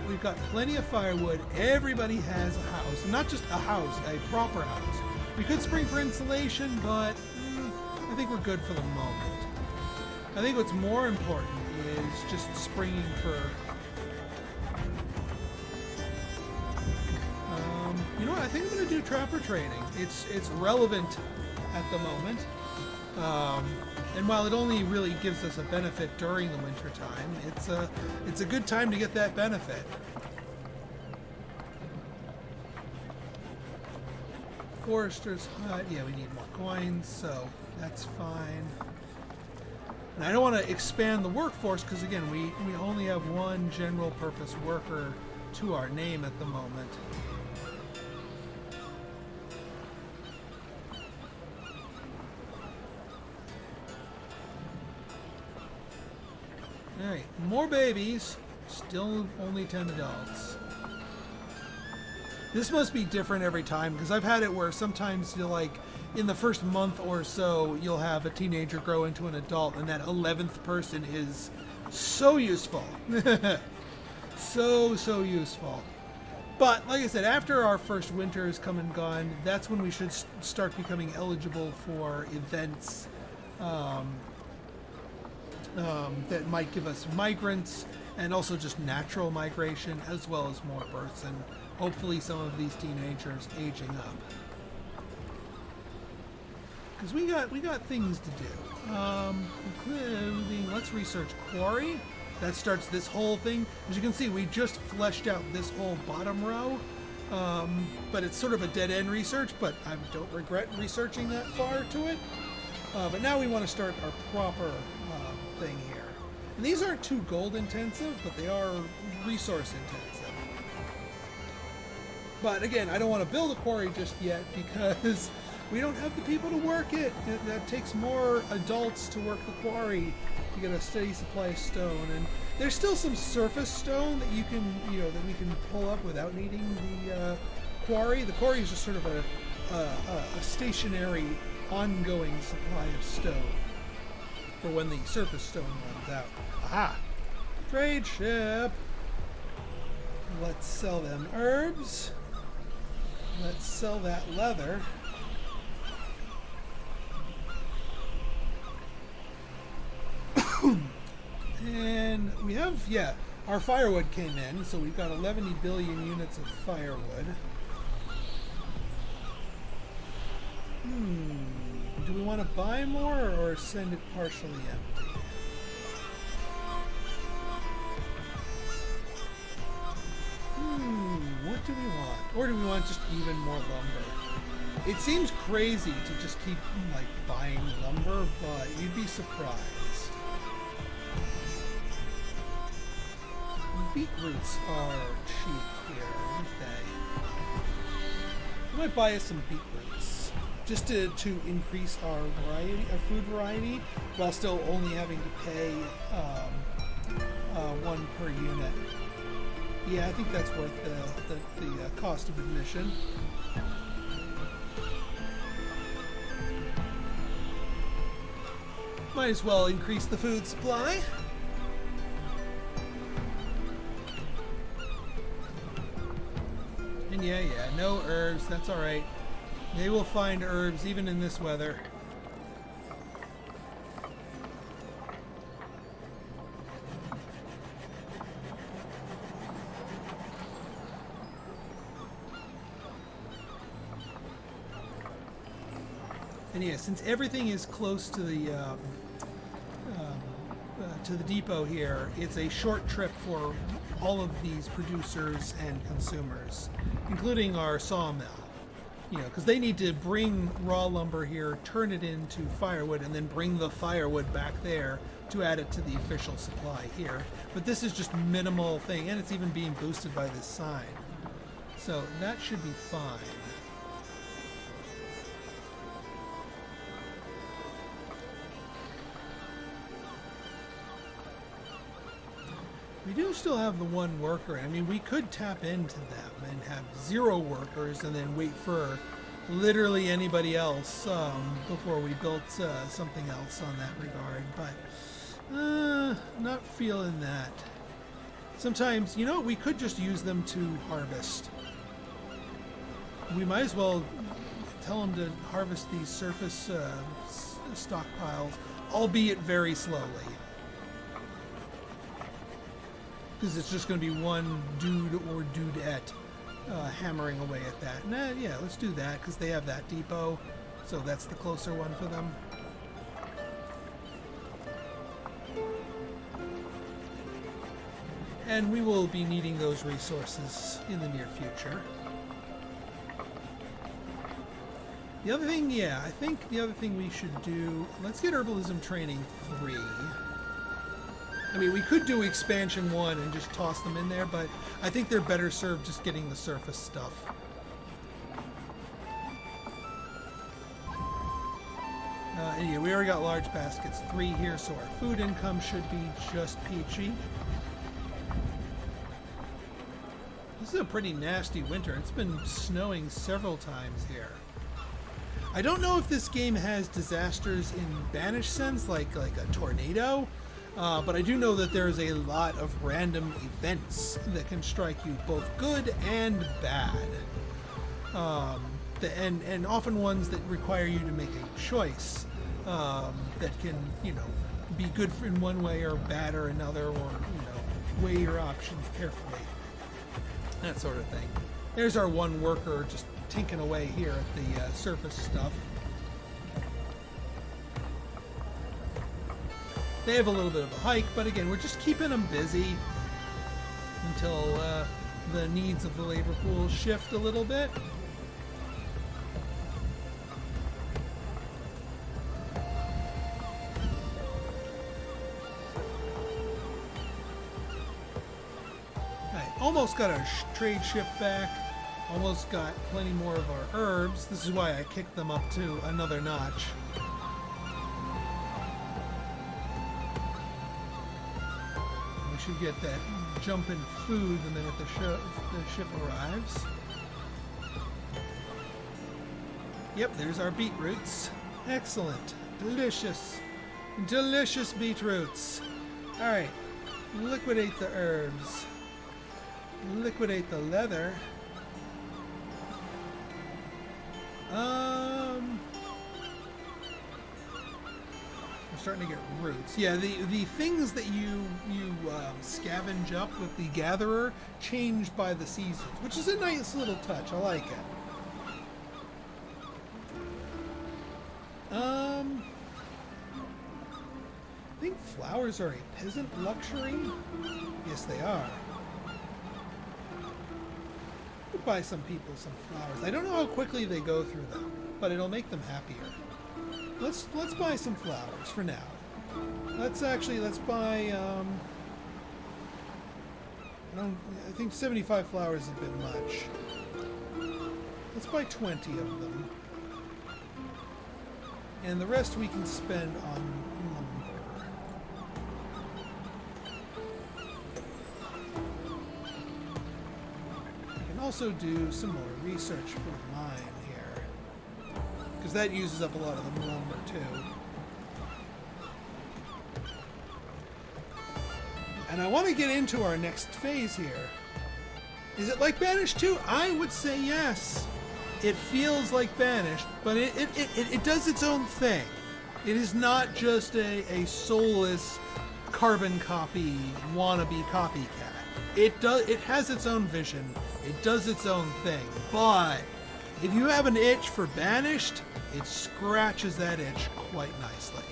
plenty of firewood. Everybody has a house. Not just a house, a proper house. We could spring for insulation, but I think we're good for the moment. I think what's more important is just springing for... you know what? I think I'm going to do trapper training. It's relevant at the moment. And while it only really gives us a benefit during the winter time, it's a good time to get that benefit. Forester's hut. Yeah, we need more coins, so that's fine. And I don't want to expand the workforce because, again, we only have one general purpose worker to our name at the moment. Alright, more babies, still only 10 adults. This must be different every time, because I've had it where sometimes you'll in the first month or so, you'll have a teenager grow into an adult, and that 11th person is so useful. so useful. But, like I said, after our first winter is come and gone, that's when we should start becoming eligible for events that might give us migrants, and also just natural migration, as well as more births and hopefully some of these teenagers aging up. Because we got things to do. Including, let's research quarry. That starts this whole thing. As you can see, we just fleshed out this whole bottom row. But it's sort of a dead-end research, but I don't regret researching that far to it. But now we want to start our proper thing here. And these aren't too gold intensive, but they are resource intensive. But again, I don't want to build a quarry just yet because we don't have the people to work it. That takes more adults to work the quarry to get a steady supply of stone. And there's still some surface stone that you can, that we can pull up without needing the quarry. The quarry is just sort of a stationary, ongoing supply of stone for when the surface stone runs out. Aha! Trade ship! Let's sell them herbs. Let's sell that leather. And we have, our firewood came in, so we've got 11 billion units of firewood. Do we want to buy more or send it partially empty? What do we want? Or do we want just even more lumber? It seems crazy to just keep, buying lumber, but you'd be surprised. Beetroots are cheap here, aren't they? I might buy us some beetroots just to increase our food variety, while still only having to pay one per unit. Yeah, I think that's worth the cost of admission. Might as well increase the food supply. And yeah, no herbs, that's alright. They will find herbs even in this weather. And yeah, since everything is close to the depot here, it's a short trip for all of these producers and consumers, including our sawmill. Because they need to bring raw lumber here, turn it into firewood, and then bring the firewood back there to add it to the official supply here. But this is just minimal thing, and it's even being boosted by this sign. So that should be fine. We do still have the one worker. I mean, we could tap into them and have 0 workers and then wait for literally anybody else before we built something else on that regard. But not feeling that. Sometimes, we could just use them to harvest. We might as well tell them to harvest these surface stockpiles, albeit very slowly. Because it's just going to be one dude or dudette hammering away at that. Yeah, let's do that, because they have that depot, so that's the closer one for them. And we will be needing those resources in the near future. The other thing, I think the other thing we should do, let's get Herbalism Training 3. I mean, we could do Expansion 1 and just toss them in there, but I think they're better served just getting the surface stuff. And yeah, we already got large baskets, 3 here, so our food income should be just peachy. This is a pretty nasty winter. It's been snowing several times here. I don't know if this game has disasters in Banished sense, like a tornado. But I do know that there's a lot of random events that can strike you, both good and bad. And often ones that require you to make a choice that can, be good in one way or bad or another, or, weigh your options carefully. That sort of thing. There's our one worker just tinking away here at the surface stuff. They have a little bit of a hike, but again, we're just keeping them busy until the needs of the labor pool shift a little bit. Almost got our trade ship back. Almost got plenty more of our herbs. This is why I kicked them up to another notch. We should get that jump in food the minute the ship arrives. Yep, there's our beetroots. Excellent. Delicious. Delicious beetroots. Alright. Liquidate the herbs. Liquidate the leather. We're starting to get roots. Yeah, the things that you scavenge up with the gatherer change by the seasons, which is a nice little touch. I like it. I think flowers are a peasant luxury. Yes, they are. We'll buy some people some flowers. I don't know how quickly they go through them, but it'll make them happier. Let's buy some flowers for now. Let's buy I think 75 flowers is a bit much. Let's buy 20 of them. And the rest we can spend on lumber. I can also do some more research for the mine here, because that uses up a lot of the lumber too. And I want to get into our next phase here. Is it like Banished 2? I would say yes. It feels like Banished, but it does its own thing. It is not just a soulless carbon copy, wannabe copycat. It has its own vision. It does its own thing. But if you have an itch for Banished, it scratches that itch quite nicely.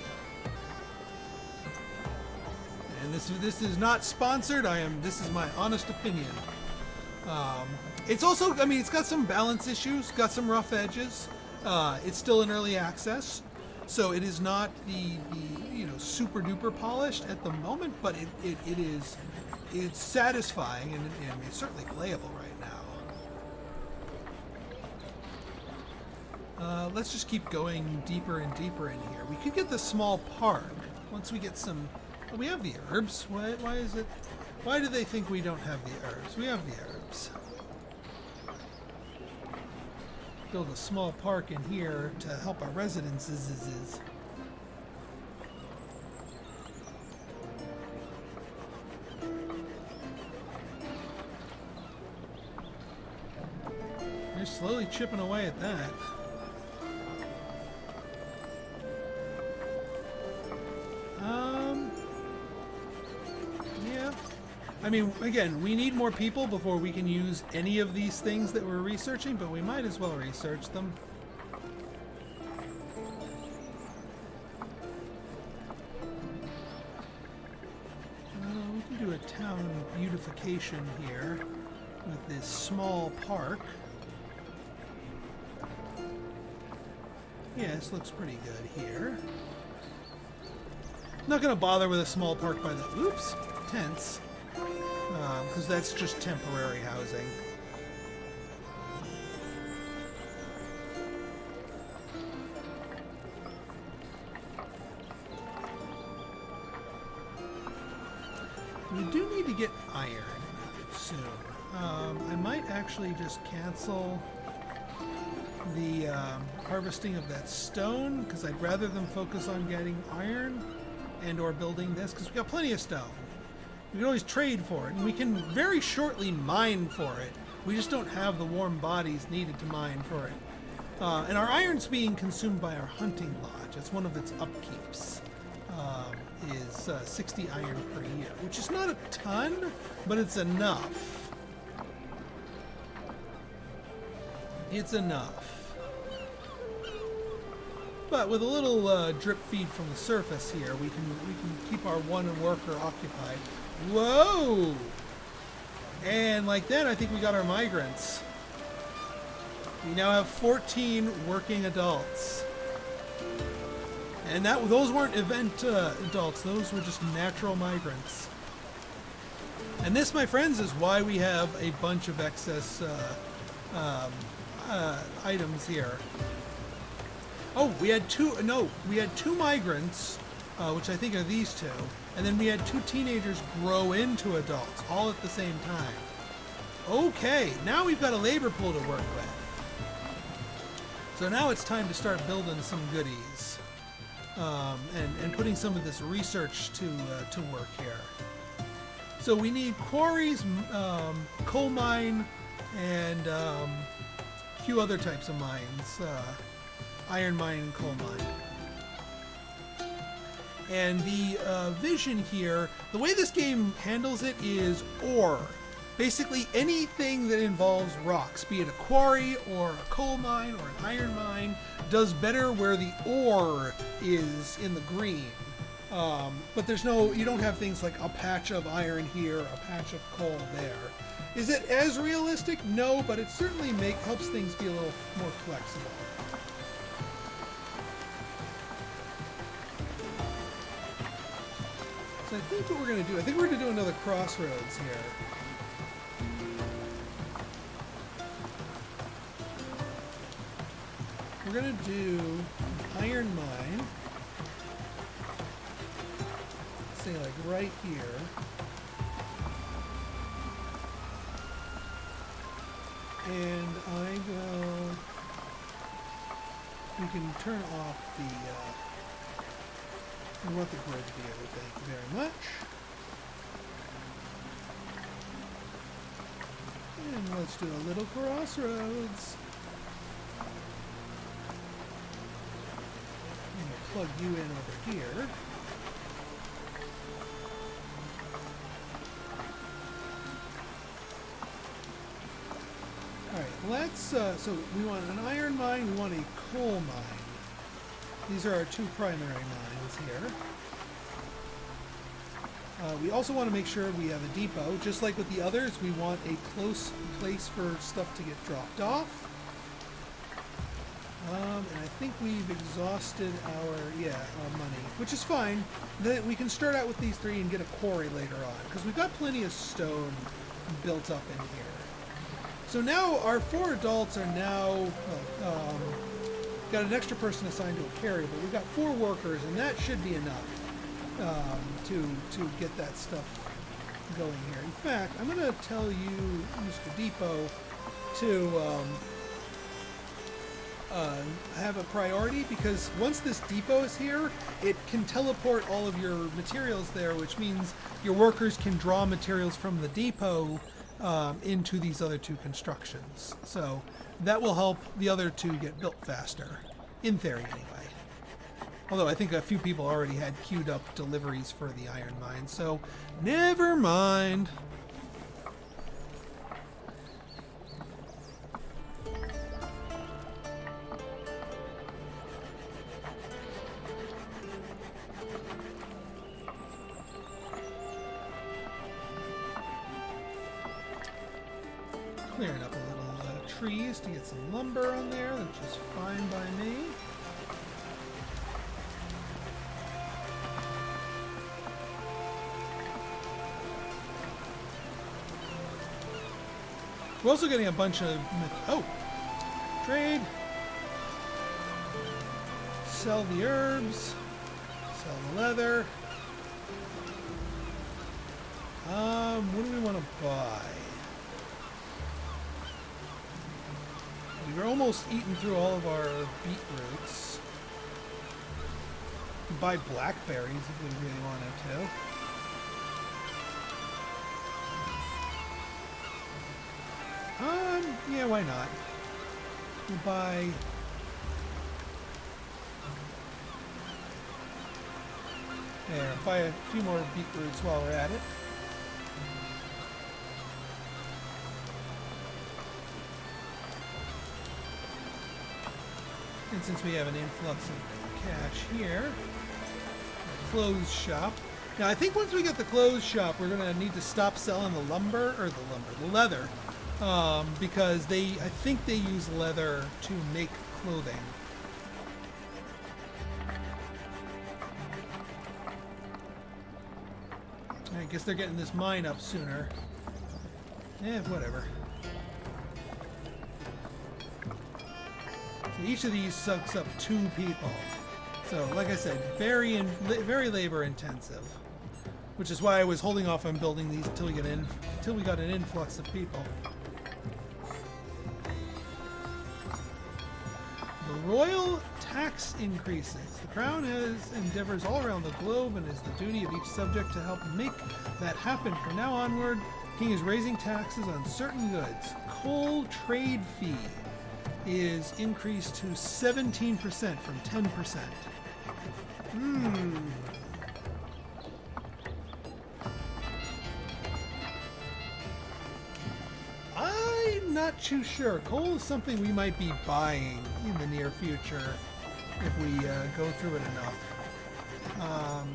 And this is not sponsored. This is my honest opinion. It's also, I mean, it's got some balance issues, got some rough edges. It's still in early access, so it is not the super duper polished at the moment, but it's satisfying and it's certainly playable right now. Let's just keep going deeper and deeper in here. We could get the small park once we get some. Oh, we have the herbs. Why is it? Why do they think we don't have the herbs? We have the herbs. Build a small park in here to help our residences. They're slowly chipping away at that. Yeah. I mean, again, we need more people before we can use any of these things that we're researching, but we might as well research them. We can do a town beautification here with this small park. Yeah, this looks pretty good here. Not going to bother with a small park by the... Oops! Tents. Because that's just temporary housing. We do need to get iron soon. I might actually just cancel the harvesting of that stone, because I'd rather them focus on getting iron and or building this, because we've got plenty of stone. We can always trade for it, and we can very shortly mine for it. We just don't have the warm bodies needed to mine for it. And our iron's being consumed by our hunting lodge. It's one of its upkeeps. Is 60 iron per year, which is not a ton, but it's enough. It's enough. But with a little drip feed from the surface here, we can keep our one worker occupied. Whoa! And like that, I think we got our migrants. We now have 14 working adults. And those weren't event adults, those were just natural migrants. And this, my friends, is why we have a bunch of excess items here. Oh, we had two migrants, which I think are these two, and then we had 2 teenagers grow into adults, all at the same time. Okay, now we've got a labor pool to work with. So now it's time to start building some goodies, and putting some of this research to work here. So we need quarries, coal mine, and a few other types of mines. Iron mine and coal mine. And the vision here, the way this game handles it is ore. Basically anything that involves rocks, be it a quarry or a coal mine or an iron mine, does better where the ore is in the green. But you don't have things like a patch of iron here, a patch of coal there. Is it as realistic? No, but it certainly helps things be a little more flexible. So I think what we're going to do, we're going to do another crossroads here. We're going to do an iron mine, say like right here. And we can turn off the, we want the grid to be able, thank you very much. And let's do a little crossroads. I'm going to plug you in over here. Alright, let's, so we want an iron mine, we want a coal mine. These are our 2 primary mines here. We also want to make sure we have a depot. Just like with the others, we want a close place for stuff to get dropped off. And I think we've exhausted our money, which is fine. Then we can start out with these 3 and get a quarry later on, because we've got plenty of stone built up in here. So now our 4 adults are now, got an extra person assigned to a carrier, but we've got 4 workers, and that should be enough to get that stuff going here. In fact, I'm going to tell you, Mr. Depot, to have a priority, because once this depot is here, it can teleport all of your materials there, which means your workers can draw materials from the depot into these other 2 constructions. So that will help the other 2 get built faster, in theory anyway. Although I think a few people already had queued up deliveries for the iron mine, so never mind. Clearing up a little trees to get some lumber on there, which is fine by me. We're also getting a bunch of... Oh! Trade! Sell the herbs. Sell the leather. What do we want to buy? We're almost eaten through all of our beetroots. We can buy blackberries if we really wanted to. Yeah, why not? We'll buy... There, buy a few more beetroots while we're at it. And since we have an influx of cash here, a clothes shop. Now I think once we get the clothes shop, we're gonna need to stop selling the leather, because I think they use leather to make clothing. I guess they're getting this mine up sooner. Whatever. So each of these sucks up 2 people. So, like I said, very labor intensive, which is why I was holding off on building these until we got an influx of people. The royal tax increases. The crown has endeavors all around the globe, and it's the duty of each subject to help make that happen. From now onward, the king is raising taxes on certain goods. Coal trade fee is increased to 17% from 10%. I'm not too sure. Coal is something we might be buying in the near future if we go through it enough.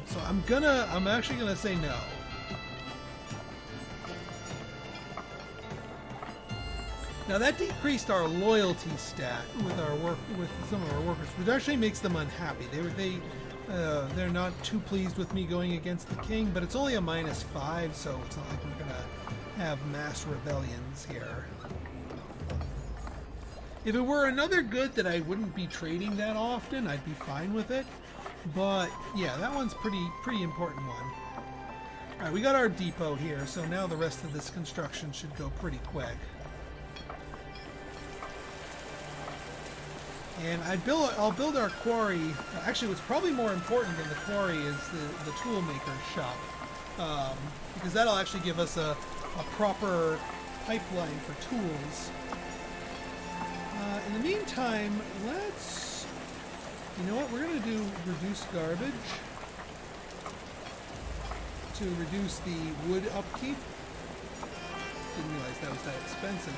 So I'm actually gonna say no. Now that decreased our loyalty stat with some of our workers, which actually makes them unhappy. They're not too pleased with me going against the king, but it's only a -5, so it's not like we're gonna have mass rebellions here. If it were another good that I wouldn't be trading that often, I'd be fine with it. But yeah, that one's pretty important one. All right, we got our depot here, so now the rest of this construction should go pretty quick. And I'll build our quarry. Actually, what's probably more important than the quarry is the tool maker's shop, because that'll actually give us a proper pipeline for tools. In the meantime, you know what, we're going to do reduce garbage to reduce the wood upkeep. Didn't realize that was that expensive.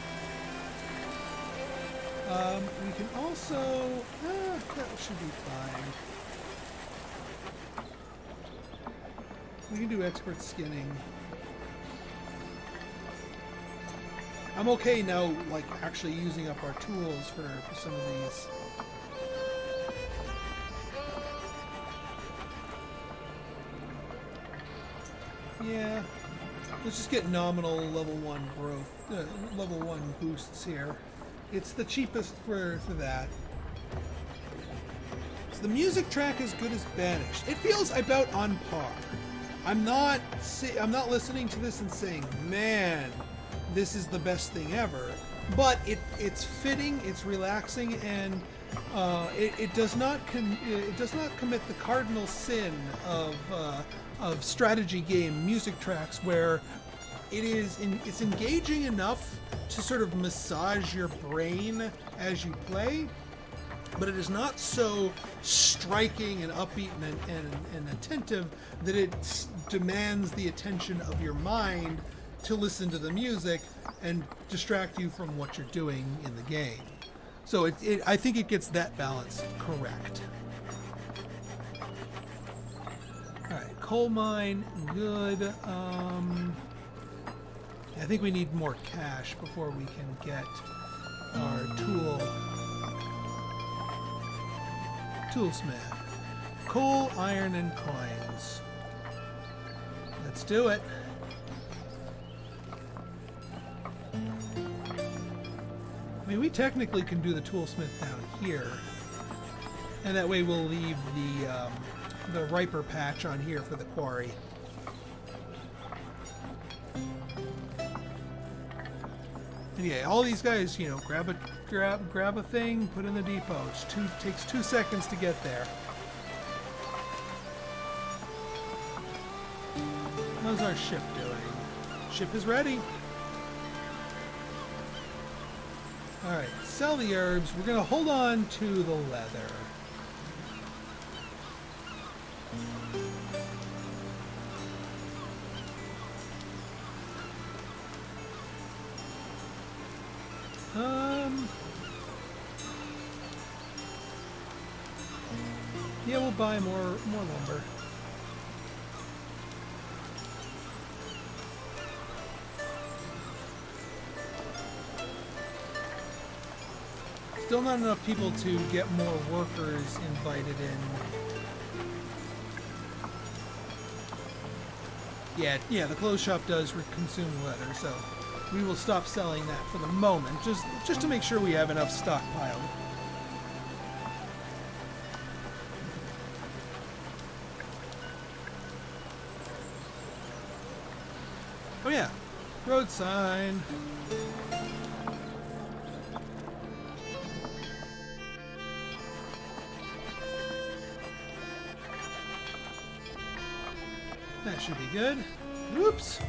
We can also, that should be fine. We can do expert skinning. I'm okay now, like, actually using up our tools for some of these. Yeah, let's just get nominal level 1 growth, level 1 boosts here. It's the cheapest for that. So the music track is good as Banished. It feels about on par. I'm not listening to this and saying, man, this is the best thing ever. But it's fitting, it's relaxing, and it does not commit the cardinal sin of strategy game music tracks, where it's engaging enough to sort of massage your brain as you play, but it is not so striking and upbeat and attentive that it demands the attention of your mind to listen to the music and distract you from what you're doing in the game. So I think it gets that balance correct. Alright, coal mine, good. I think we need more cash before we can get our toolsmith. Coal, iron, and coins. Let's do it. I mean, we technically can do the toolsmith down here, and that way we'll leave the riper patch on here for the quarry. And yeah, all these guys, you know, grab a thing, put in the depot. It takes 2 seconds to get there. How's our ship doing? Ship is ready. Alright, sell the herbs. We're going to hold on to the leather. Yeah, we'll buy more lumber. Still not enough people to get more workers invited in. Yeah, the clothes shop does consume leather, so we will stop selling that for the moment, just to make sure we have enough stockpiled. Oh yeah, road sign. That should be good. Whoops.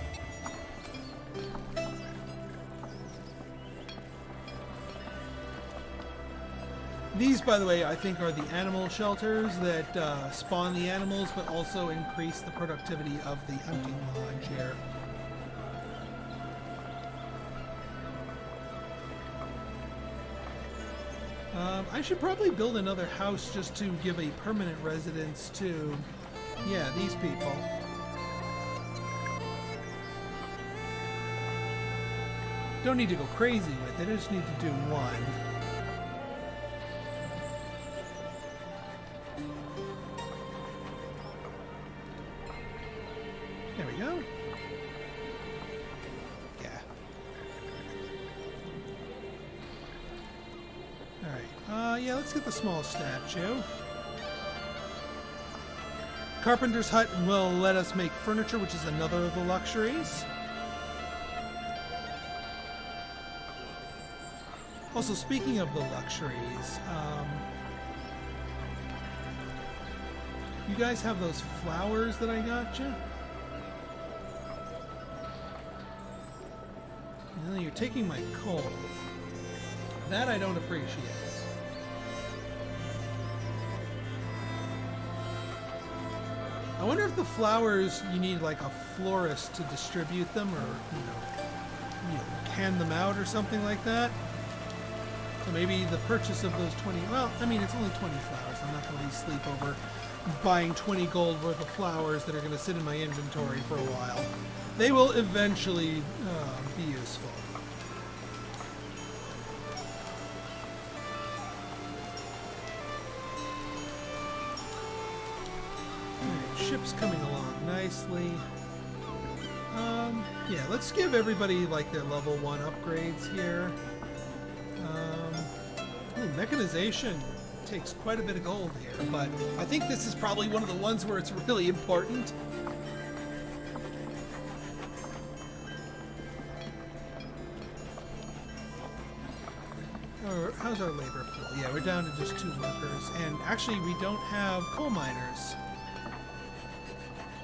These, by the way, I think are the animal shelters that spawn the animals, but also increase the productivity of the hunting lodge here. I should probably build another house just to give a permanent residence to, yeah, these people. Don't need to go crazy with it, I just need to do one. There we go. Yeah. Alright, yeah, let's get the small statue. Carpenter's hut will let us make furniture, which is another of the luxuries. Also, speaking of the luxuries, you guys have those flowers that I got you? And you're taking my coal. That I don't appreciate. I wonder if the flowers, you need like a florist to distribute them, or, you know, hand them out or something like that. So maybe the purchase of those 20, well, I mean, it's only 20 flowers. I'm not going to be sleep over buying 20 gold worth of flowers that are going to sit in my inventory for a while. They will eventually be useful. Alright, ship's coming along nicely. Yeah, let's give everybody like their level 1 upgrades here. Mechanization takes quite a bit of gold here, but I think this is probably one of the ones where it's really important. How's our labor pool? Yeah, we're down to just 2 workers, and actually we don't have coal miners.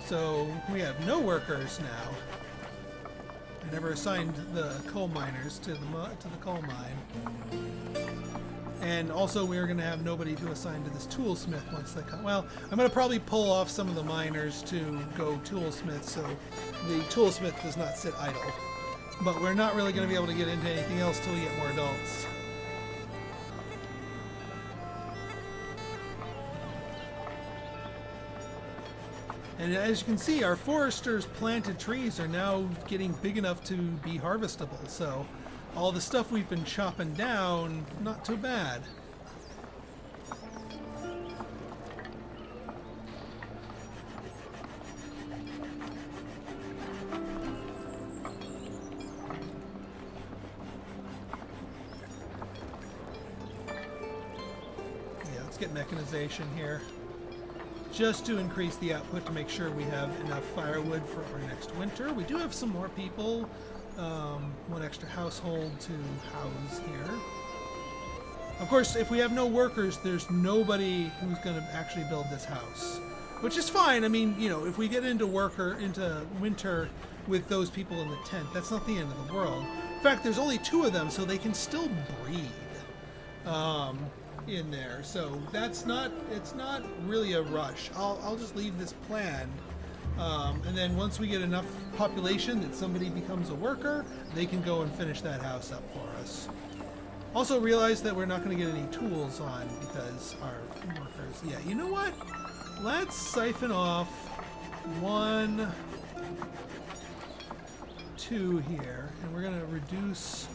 So we have no workers now. I never assigned the coal miners to the coal mine. And also we're going to have nobody to assign to this toolsmith once they come. Well, I'm going to probably pull off some of the miners to go toolsmith so the toolsmith does not sit idle. But we're not really going to be able to get into anything else till we get more adults. And as you can see, our foresters' planted trees are now getting big enough to be harvestable. So all the stuff we've been chopping down, not too bad. Yeah, let's get mechanization here. Just to increase the output to make sure we have enough firewood for our next winter. We do have some more people. 1 extra household to house here. Of course, if we have no workers, there's nobody who's going to actually build this house, which is fine. I mean, you know, if we get into winter with those people in the tent, that's not the end of the world. In fact, there's only 2 of them, so they can still breathe in there. So it's not really a rush. I'll just leave this planned. And then once we get enough population that somebody becomes a worker, they can go and finish that house up for us. Also realize that we're not going to get any tools on because our workers... Yeah, you know what? Let's siphon off 1, 2 here, and we're going to reduce...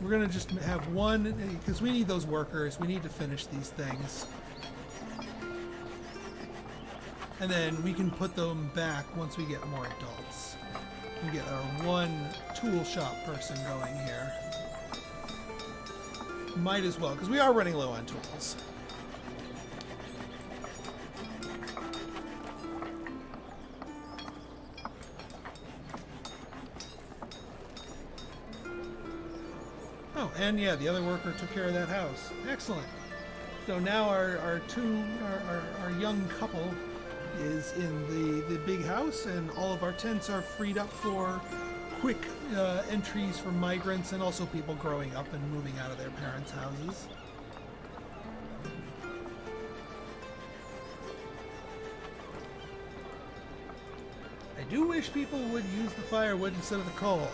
We're going to just have 1, because we need those workers. We need to finish these things. And then we can put them back once we get more adults. We get our 1 tool shop person going here. Might as well, because we are running low on tools. Oh, and yeah, the other worker took care of that house. Excellent. So now our young couple is in the big house, and all of our tents are freed up for quick entries for migrants and also people growing up and moving out of their parents' houses. I do wish people would use the firewood instead of the coal.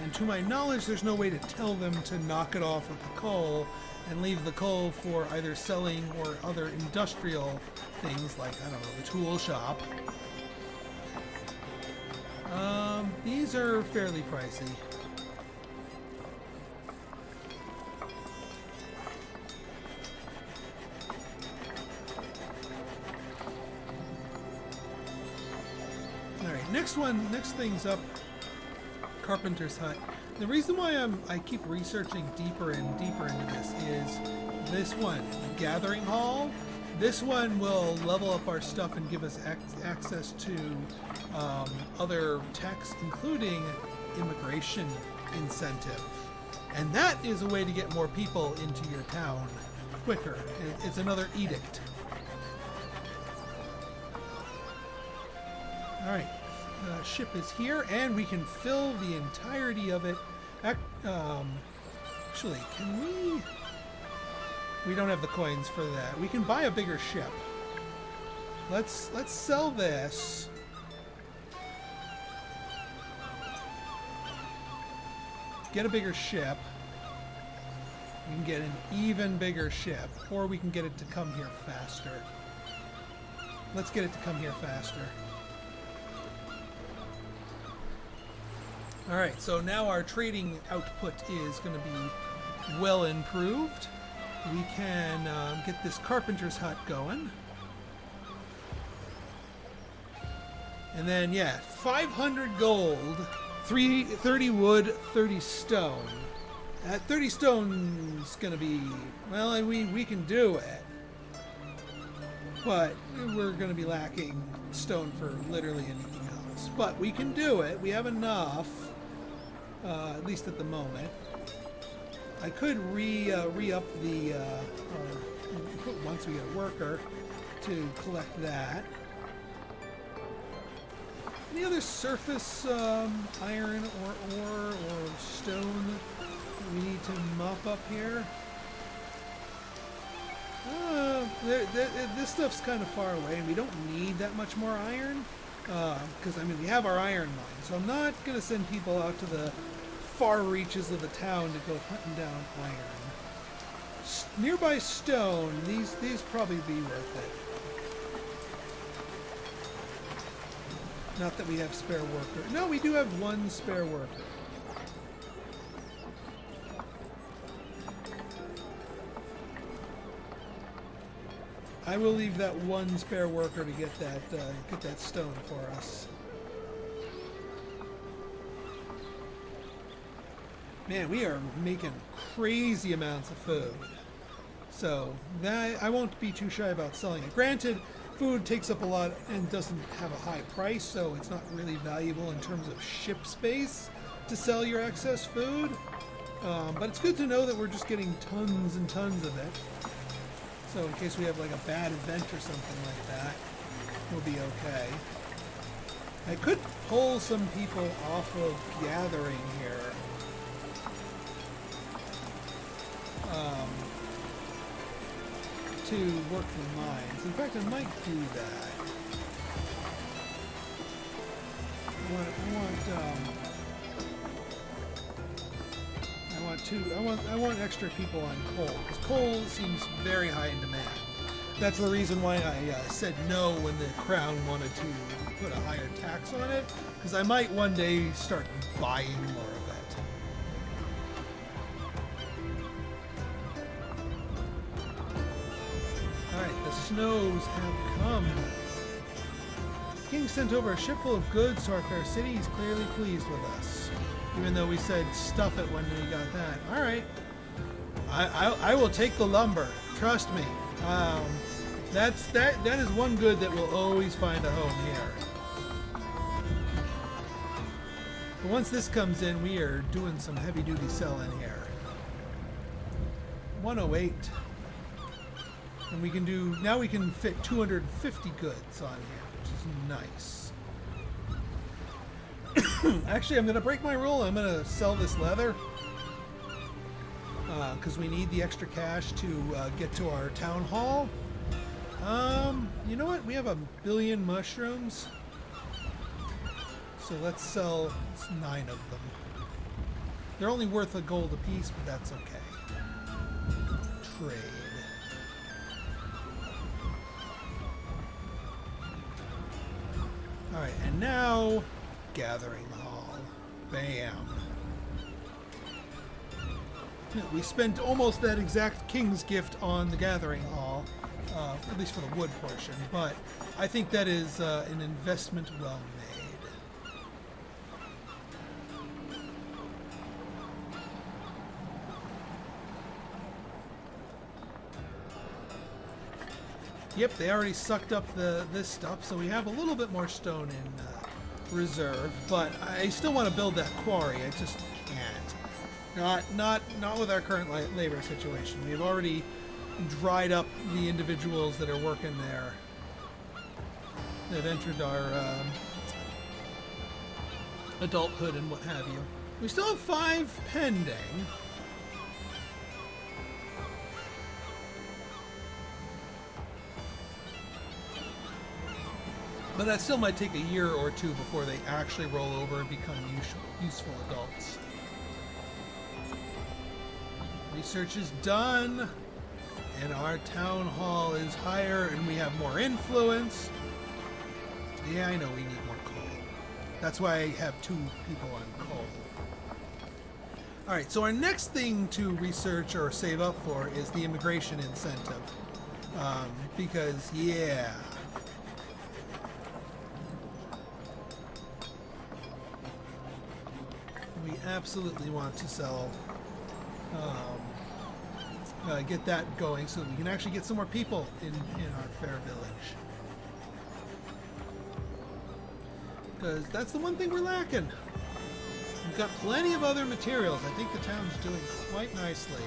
And to my knowledge, there's no way to tell them to knock it off with the coal and leave the coal for either selling or other industrial things like, I don't know, the tool shop. These are fairly pricey. Alright, next thing's up, Carpenter's Hut. The reason why I keep researching deeper and deeper into this is this one, Gathering Hall. This one will level up our stuff and give us access to other techs, including immigration incentive. And that is a way to get more people into your town quicker. It's another edict. Alright, ship is here, and we can fill the entirety of it. Actually, can we... We don't have the coins for that. We can buy a bigger ship. Let's sell this. Get a bigger ship. We can get an even bigger ship, or we can get it to come here faster. Let's get it to come here faster. Alright, so now our trading output is going to be well improved. We can get this carpenter's hut going. And then, yeah, 500 gold, 30 wood, 30 stone. That 30 stone's going to be, well, we can do it. But we're going to be lacking stone for literally anything else. But we can do it. We have enough, at least at the moment. I could re-up the, once we get a worker, to collect that. Any other surface iron or ore or stone that we need to mop up here? This stuff's kind of far away, and we don't need that much more iron. Because, I mean, we have our iron mine, so I'm not going to send people out to the far reaches of the town to go hunting down iron. Nearby stone, these probably be worth it. Not that we have spare worker. No, we do have one spare worker. I will leave that one spare worker to get that stone for us. Man, we are making crazy amounts of food. So that I won't be too shy about selling it. Granted, food takes up a lot and doesn't have a high price, so it's not really valuable in terms of ship space to sell your excess food. But it's good to know that we're just getting tons and tons of it. So in case we have like a bad event or something like that, we'll be okay. I could pull some people off of gathering here. To work the mines. In fact, I might do that. I want I want extra people on coal, because coal seems very high in demand. That's the reason why I said no when the Crown wanted to put a higher tax on it, because I might one day start buying more of it. Alright, the snows have come. The king sent over a ship full of goods to our fair city. He's clearly pleased with us. Even though we said stuff it when we got that. Alright. I will take the lumber. Trust me. That is one good that will always find a home here. But once this comes in, we are doing some heavy duty selling here. 108. And we can do, now we can fit 250 goods on here, which is nice. Actually, I'm going to break my rule. I'm going to sell this leather. Because we need the extra cash to get to our town hall. You know what? We have 1 billion mushrooms. So let's sell 9 of them. They're only worth a gold apiece, but that's okay. Trade. Alright, and now Gathering Hall. Bam. We spent almost that exact King's Gift on the Gathering Hall, at least for the wood portion, but I think that is an investment well made. Yep, they already sucked up this stuff, so we have a little bit more stone in reserve, but I still want to build that quarry. I just can't. Not with our current labor situation. We've already dried up the individuals that are working there, that entered our adulthood and what have you. We still have 5 pending. But that still might take a year or two before they actually roll over and become useful adults. Research is done, and our town hall is higher, and we have more influence. Yeah, I know we need more coal. That's why I have 2 people on coal. Alright, so our next thing to research or save up for is the immigration incentive. Because, yeah... we absolutely want to sell, get that going so we can actually get some more people in our fair village. Because that's the one thing we're lacking. We've got plenty of other materials. I think the town's doing quite nicely.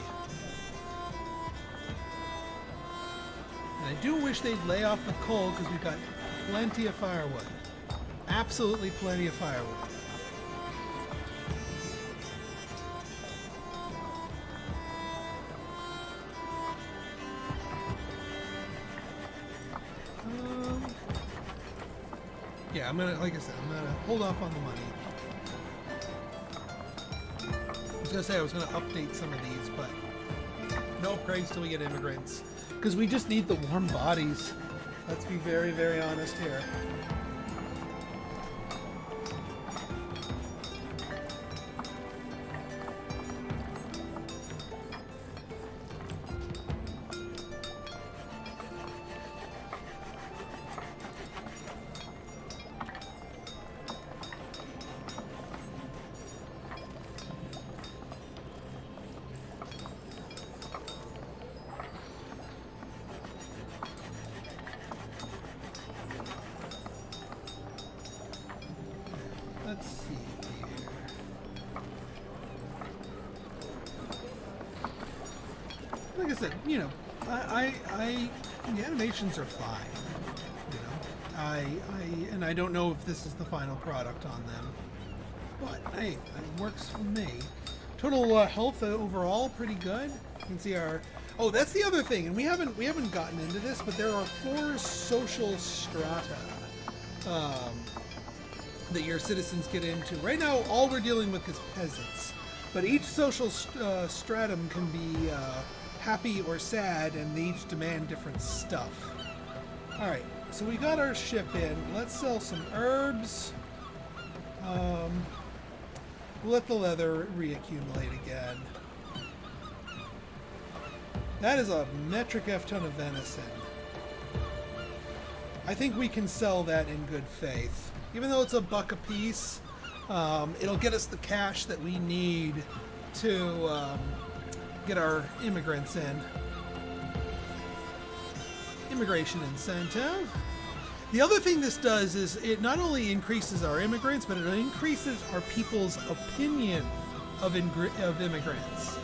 And I do wish they'd lay off the coal because we've got plenty of firewood. Absolutely plenty of firewood. Yeah, I'm gonna, like I said, I'm gonna hold off on the money. I was gonna say I was gonna update some of these, but no upgrades till we get immigrants. Because we just need the warm bodies. Let's be very, very honest here. Let's see here. Like I said, you know, the animations are fine. You know, and I don't know if this is the final product on them, but hey, it works for me. Total health overall pretty good. You can see our. Oh, that's the other thing, and we haven't gotten into this, but there are 4 social strata. That your citizens get into. Right now, all we're dealing with is peasants. But each social stratum can be happy or sad, and they each demand different stuff. Alright, so we got our ship in. Let's sell some herbs. We'll let the leather reaccumulate again. That is a metric F ton of venison. I think we can sell that in good faith. Even though it's $1 a piece, it'll get us the cash that we need to get our immigrants in. Immigration incentive. The other thing this does is it not only increases our immigrants, but it increases our people's opinion of immigrants.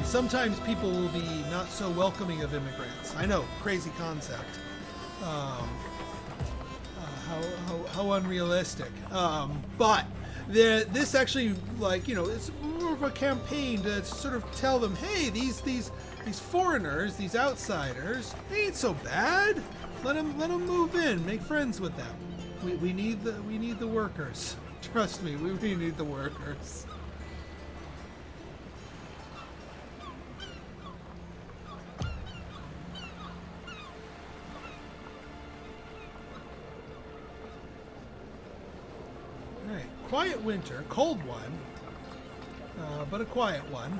Sometimes people will be not so welcoming of immigrants. I know, crazy concept. How unrealistic. But this actually, like, you know, it's more of a campaign to sort of tell them, hey, these foreigners, these outsiders, they ain't so bad. Let them move in, make friends with them. We need the workers. Trust me, we need the workers. Alright, quiet winter, cold one, but a quiet one.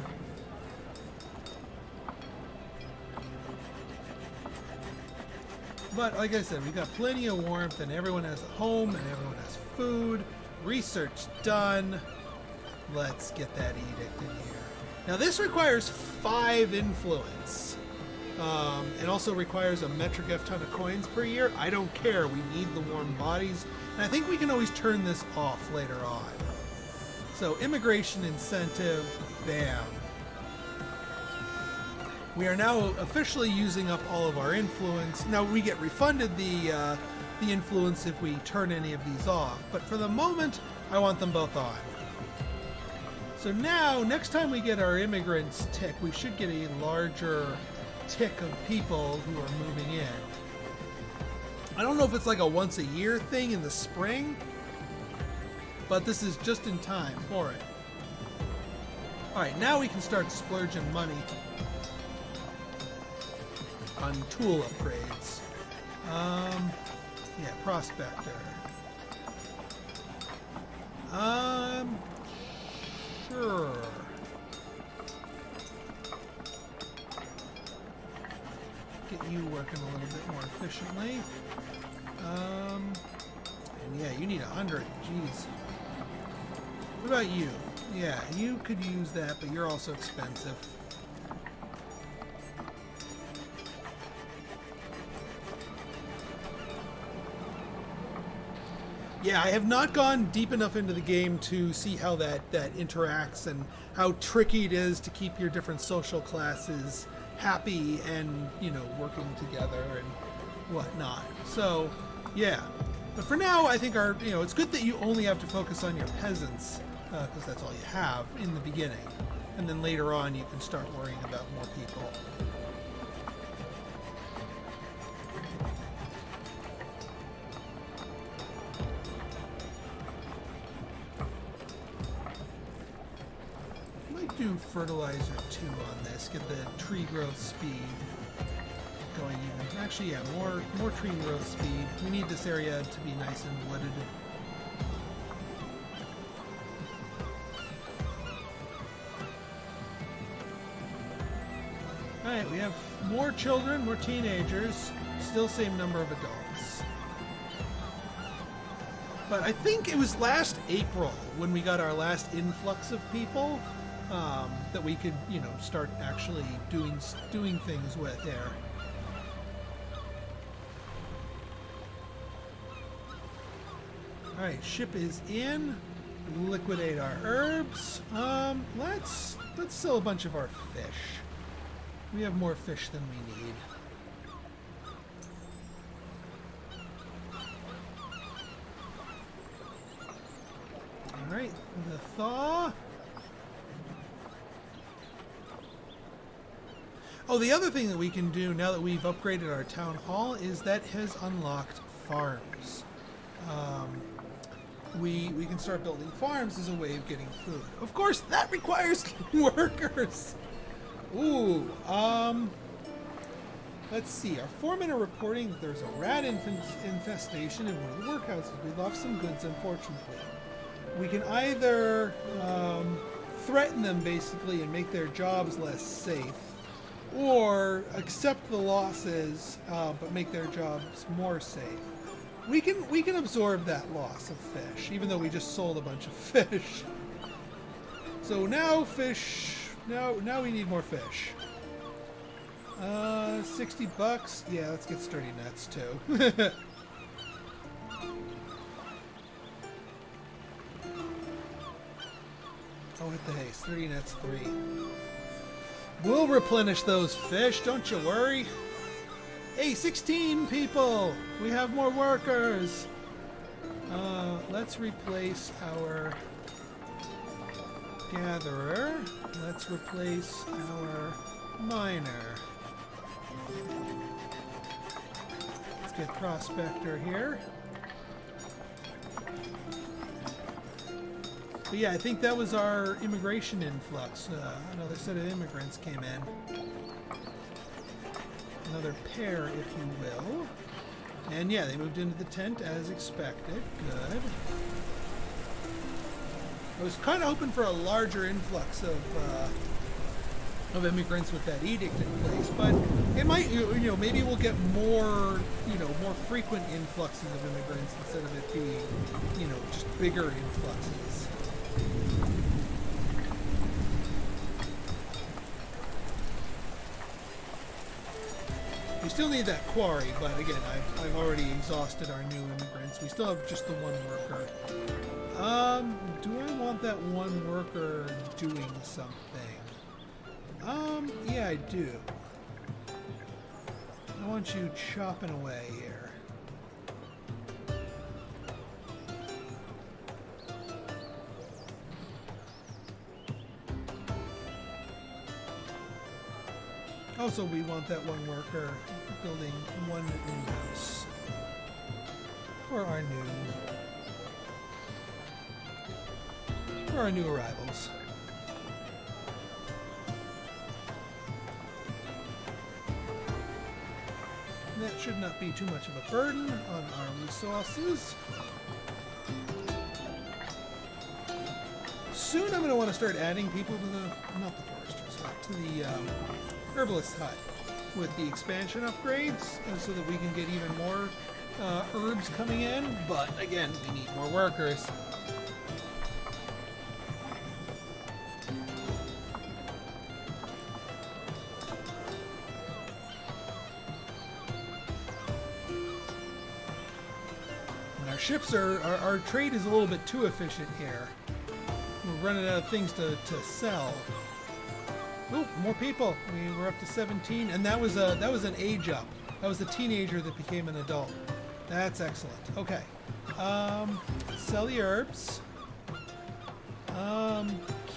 But like I said, we got plenty of warmth, and everyone has a home, and everyone has food. Research done. Let's get that edict in here. Now this requires 5 influence. It also requires a metric F ton of coins per year. I don't care. We need the warm bodies. And I think we can always turn this off later on. So immigration incentive, bam. We are now officially using up all of our influence. Now we get refunded the influence if we turn any of these off, but for the moment, I want them both on. So now, next time we get our immigrants tick, we should get a larger tick of people who are moving in. I don't know if it's like a once a year thing in the spring, but this is just in time for it. Alright, now we can start splurging money on tool upgrades. Yeah, prospector. Sure. Get you working a little bit more efficiently. And yeah, you need 100. Jeez. What about you? Yeah, you could use that, but you're also expensive. Yeah, I have not gone deep enough into the game to see how that interacts and how tricky it is to keep your different social classes happy and, you know, working together and whatnot. So, yeah. But for now, I think it's good that you only have to focus on your peasants, because that's all you have in the beginning. And then later on, you can start worrying about more people. Do fertilizer 2 on this, get the tree growth speed going even. Actually, yeah, more tree growth speed. We need this area to be nice and wooded. Alright, we have more children, more teenagers, still same number of adults. But I think it was last April when we got our last influx of people. That we could, you know, start actually doing things with there. All right, ship is in. Liquidate our herbs. Let's sell a bunch of our fish. We have more fish than we need. All right, the thaw. Oh, the other thing that we can do now that we've upgraded our town hall is that has unlocked farms. we can start building farms as a way of getting food. Of course, that requires workers. Ooh, let's see. Our foremen are reporting that there's a rat infestation in one of the workhouses. We lost some goods, unfortunately. We can either threaten them, basically, and make their jobs less safe, or accept the losses, but make their jobs more safe. We can absorb that loss of fish, even though we just sold a bunch of fish. So now fish. Now we need more fish. 60 bucks. Yeah, let's get sturdy nets too. Oh, hit the haste. 30 nets, 3. We'll replenish those fish, don't you worry. Hey, 16 people! We have more workers! Let's replace our gatherer. Let's replace our miner. Let's get prospector here. But yeah, I think that was our immigration influx. Another set of immigrants came in. Another pair, if you will. And yeah, they moved into the tent as expected. Good. I was kind of hoping for a larger influx of immigrants with that edict in place, but it might, maybe we'll get more, more frequent influxes of immigrants instead of it being, just bigger influxes. We still need that quarry, but again, I've already exhausted our new immigrants. We still have just the one worker. Do I want that one worker doing something? Yeah, I do. I want you chopping away here. Also, we want that one worker building one new house for our new arrivals. That should not be too much of a burden on our resources. Soon I'm going to want to start adding people to not the forester's hut, to the herbalist hut with the expansion upgrades so that we can get even more herbs coming in. But again, we need more workers. Ships our trade is a little bit too efficient here. We're running out of things to sell. Oh, more people. We were up to 17, and that was an age up. That was a teenager that became an adult. That's excellent. Okay. Sell the herbs.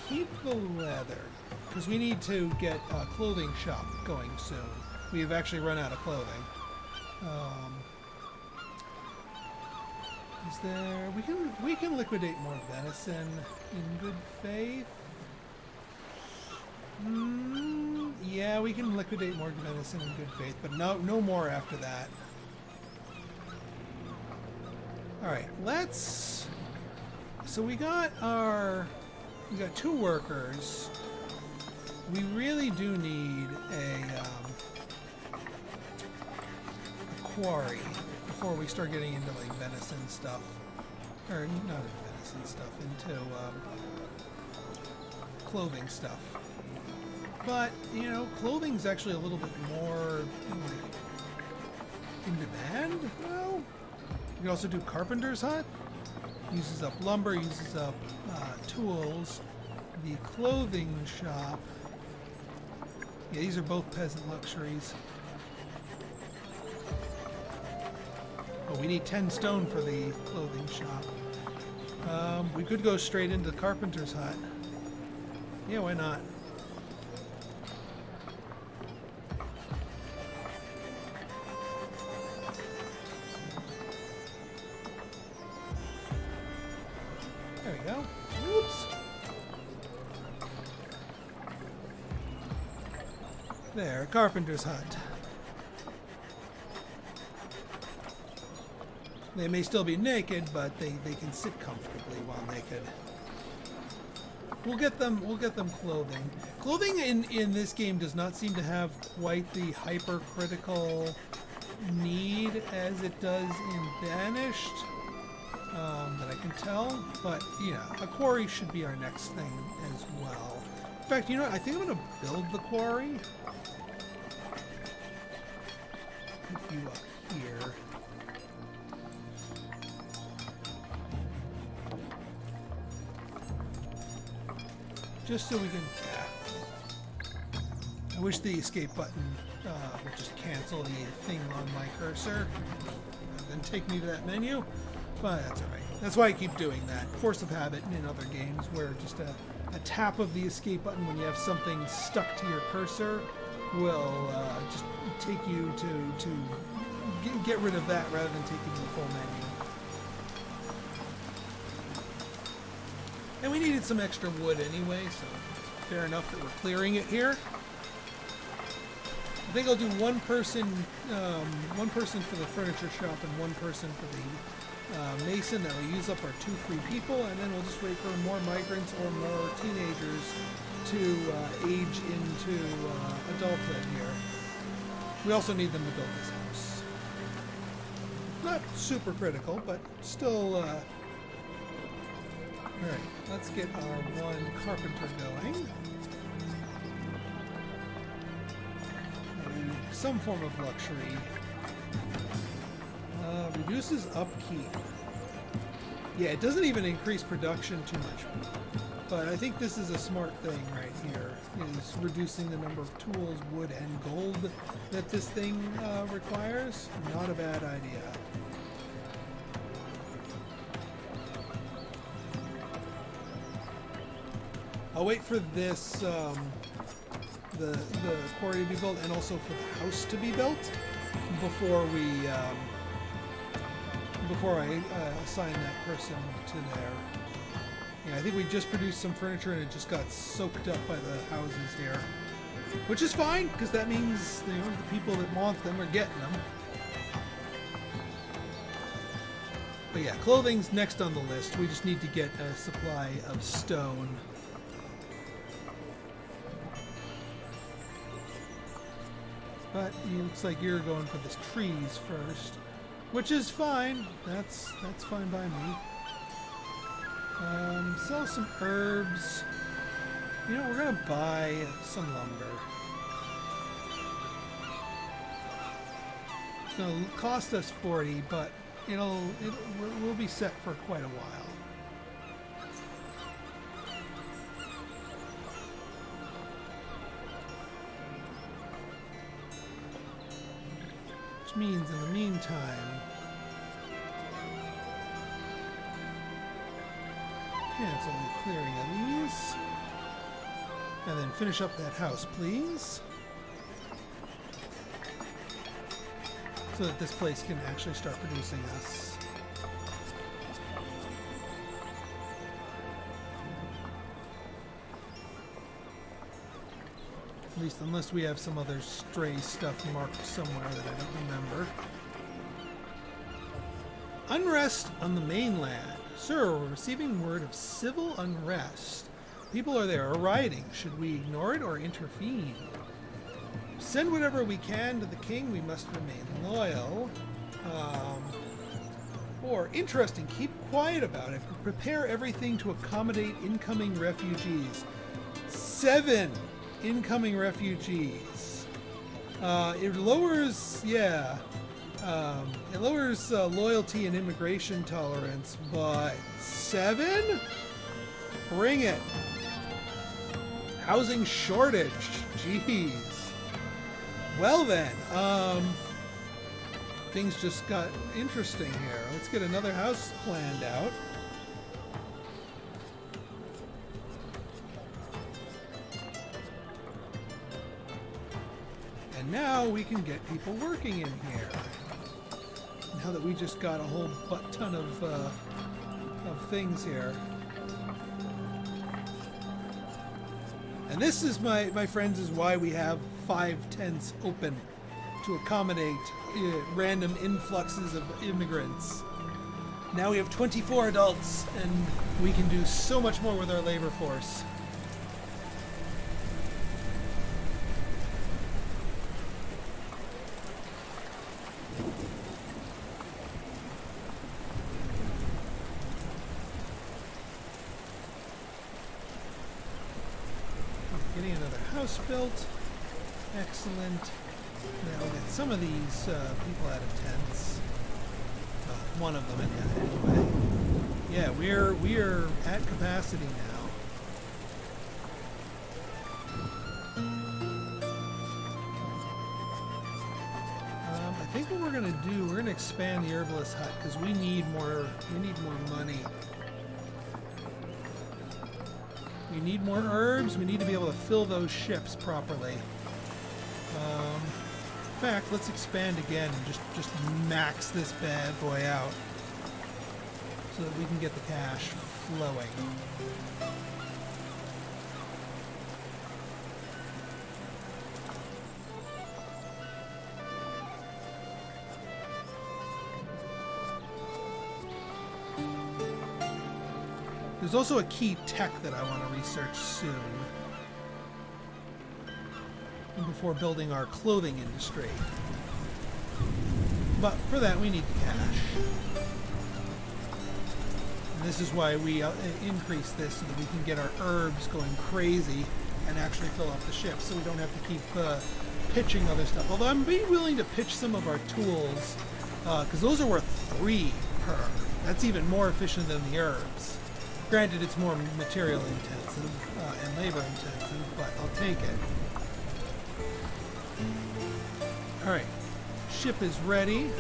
Keep the leather, because we need to get a clothing shop going soon. We've actually run out of clothing. Is there... We can liquidate more venison in good faith. Yeah, we can liquidate more venison in good faith, but no more after that. Alright, let's... So we got 2 workers. We really do need a quarry before we start getting into like venison stuff, or not venison stuff, into clothing stuff. But clothing's actually a little bit more in demand. Well, you can also do carpenter's hut. Uses up lumber, uses up tools. The clothing shop. Yeah, these are both peasant luxuries. Oh, we need 10 stone for the clothing shop. We could go straight into the carpenter's hut. Yeah, why not? There, carpenter's hut. They may still be naked, but they can sit comfortably while naked. We'll get them clothing. Clothing in this game does not seem to have quite the hypercritical need as it does in Banished, that I can tell. But yeah, a quarry should be our next thing as well. In fact, you know what? I think I'm gonna build the quarry. Put you up here. Just so we can... I wish the escape button would just cancel the thing on my cursor and then take me to that menu, but that's alright. That's why I keep doing that. Force of habit in other games where just a tap of the escape button when you have something stuck to your cursor will just take you to get rid of that rather than taking the full menu. And we needed some extra wood anyway, so fair enough that we're clearing it here. I think I'll do one person for the furniture shop and one person for the mason. That will use up our 2 free people, and then we'll just wait for more migrants or more teenagers to age into adulthood here. We also need them to build this house. Not super critical, but still... Alright, let's get our one carpenter going. Some form of luxury. Reduces upkeep. Yeah, it doesn't even increase production too much. But I think this is a smart thing right here, is reducing the number of tools, wood, and gold that this thing requires. Not a bad idea. I'll wait for this, the quarry to be built, and also for the house to be built before I assign that person to there. Yeah, I think we just produced some furniture and it just got soaked up by the houses here, which is fine because that means the people that want them are getting them. But yeah, clothing's next on the list. We just need to get a supply of stone. But it looks like you're going for the trees first, which is fine. That's fine by me. Sell some herbs. You know, we're gonna buy some lumber. It's gonna cost us 40, but we'll be set for quite a while. Which means in the meantime, cancel the clearing of these. And then finish up that house, please. So that this place can actually start producing us. At least unless we have some other stray stuff marked somewhere that I don't remember. Unrest on the mainland. Sir, we're receiving word of civil unrest. People are there rioting. Should we ignore it or intervene? Send whatever we can to the king. We must remain loyal. Or, interesting, keep quiet about it. Prepare everything to accommodate incoming refugees. 7 incoming refugees. It lowers, it lowers loyalty and immigration tolerance, but 7? Bring it. Housing shortage. Jeez. Well then, things just got interesting here. Let's get another house planned out. And now we can get people working in here. Now that we just got a whole butt ton of things here. And this is, my friends, is why we have 5 tents open to accommodate random influxes of immigrants. Now we have 24 adults, and we can do so much more with our labor force. Getting another house built. Excellent. Now we'll get some of these people out of tents. One of them anyway. Yeah, we're at capacity now. I think what we're gonna do, we're gonna expand the herbalist hut because we need more money. We need more herbs. We need to be able to fill those ships properly. In fact, let's expand again and just max this bad boy out so that we can get the cash flowing. There's also a key tech that I want to research soon. Before building our clothing industry. But for that we need the cash. And this is why we increase this so that we can get our herbs going crazy and actually fill up the ship so we don't have to keep pitching other stuff. Although I'm being willing to pitch some of our tools because those are worth 3 per. That's even more efficient than the herbs. Granted, it's more material intensive and labor intensive, but I'll take it. Alright, ship is ready.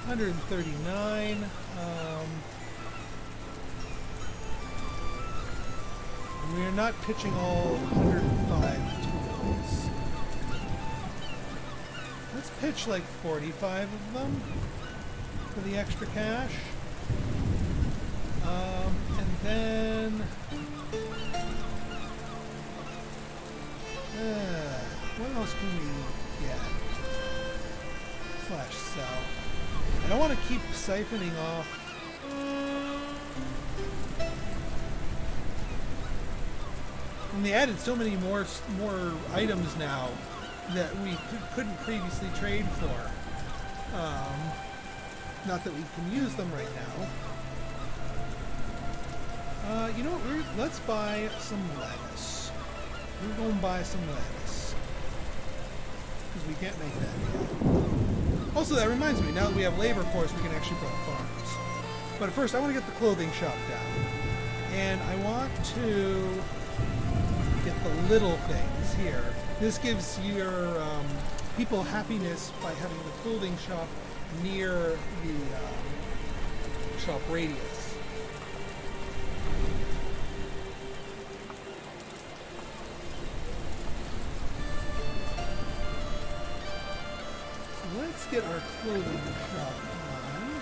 139. We're not pitching all 105 tools. Let's pitch like 45 of them for the extra cash. And then... what else can we get? / sell. I don't want to keep siphoning off. And they added so many more items now that we couldn't previously trade for. Not that we can use them right now. You know what? Let's buy some lettuce. We're going to buy some lettuce. Because we can't make that yet. Also, that reminds me, now that we have labor force, we can actually build farms. But first, I want to get the clothing shop down. And I want to get the little things here. This gives your people happiness by having the clothing shop near the shop radius. Let's get our clothing shop on.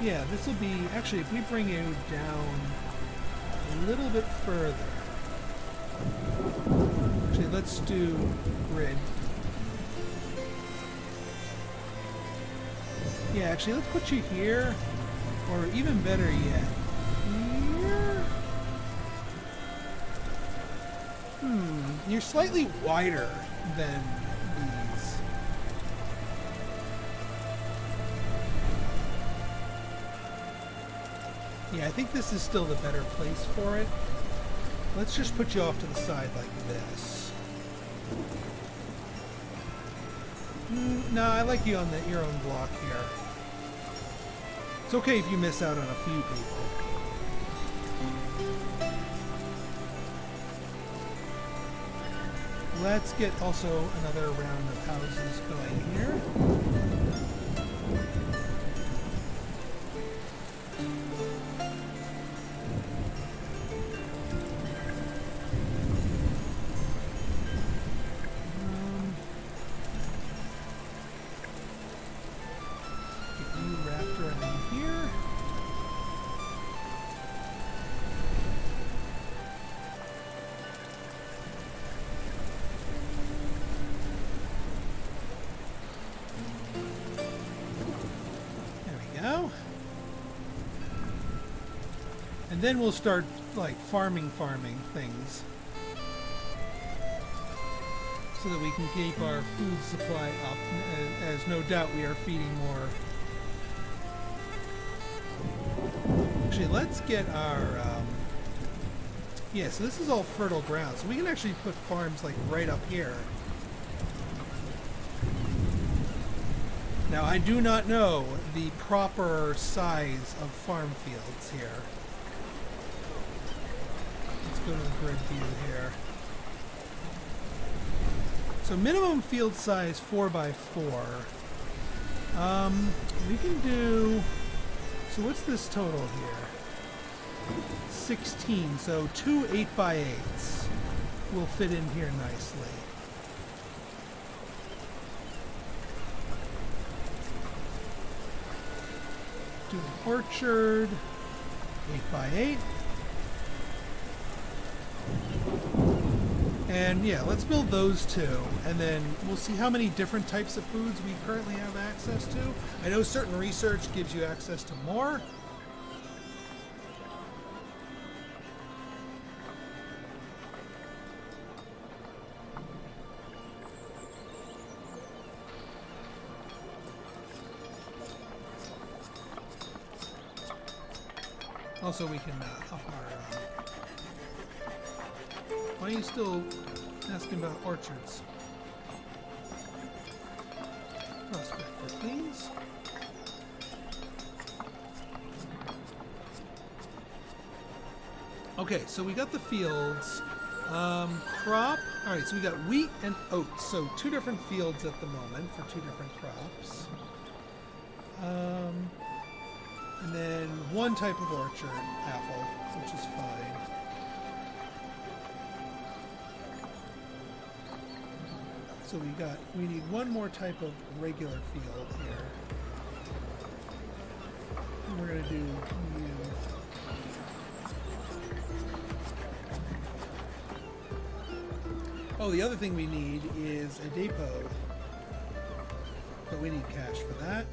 Yeah, this will be, actually, if we bring you down a little bit further. Actually, let's do grid. Yeah, actually, let's put you here, or even better yet, here. You're slightly wider than these. Yeah, I think this is still the better place for it. Let's just put you off to the side like this. No, I like you on your own block here. It's okay if you miss out on a few people. Let's get also another round of houses going here. around here. There we go. And then we'll start like farming things, so that we can keep our food supply up, as no doubt we are feeding more. Actually, let's get our, yeah, so this is all fertile ground, so we can actually put farms like right up here. Now, I do not know the proper size of farm fields here. Let's go to the grid view here. So minimum field size 4x4. We can do, so what's this total here? 16, so 2 8x8s will fit in here nicely. Do an orchard, 8x8. And yeah, let's build those two, and then we'll see how many different types of foods we currently have access to. I know certain research gives you access to more. Also, we can up our... why are you still asking about orchards? Prospector, please. Okay, so we got the fields. Crop. Alright, so we got wheat and oats. So 2 different fields at the moment for 2 different crops. And then 1 type of orchard, apple, which is fine. So we need 1 more type of regular field here. And we're going to do you. Oh, the other thing we need is a depot. But we need cash for that.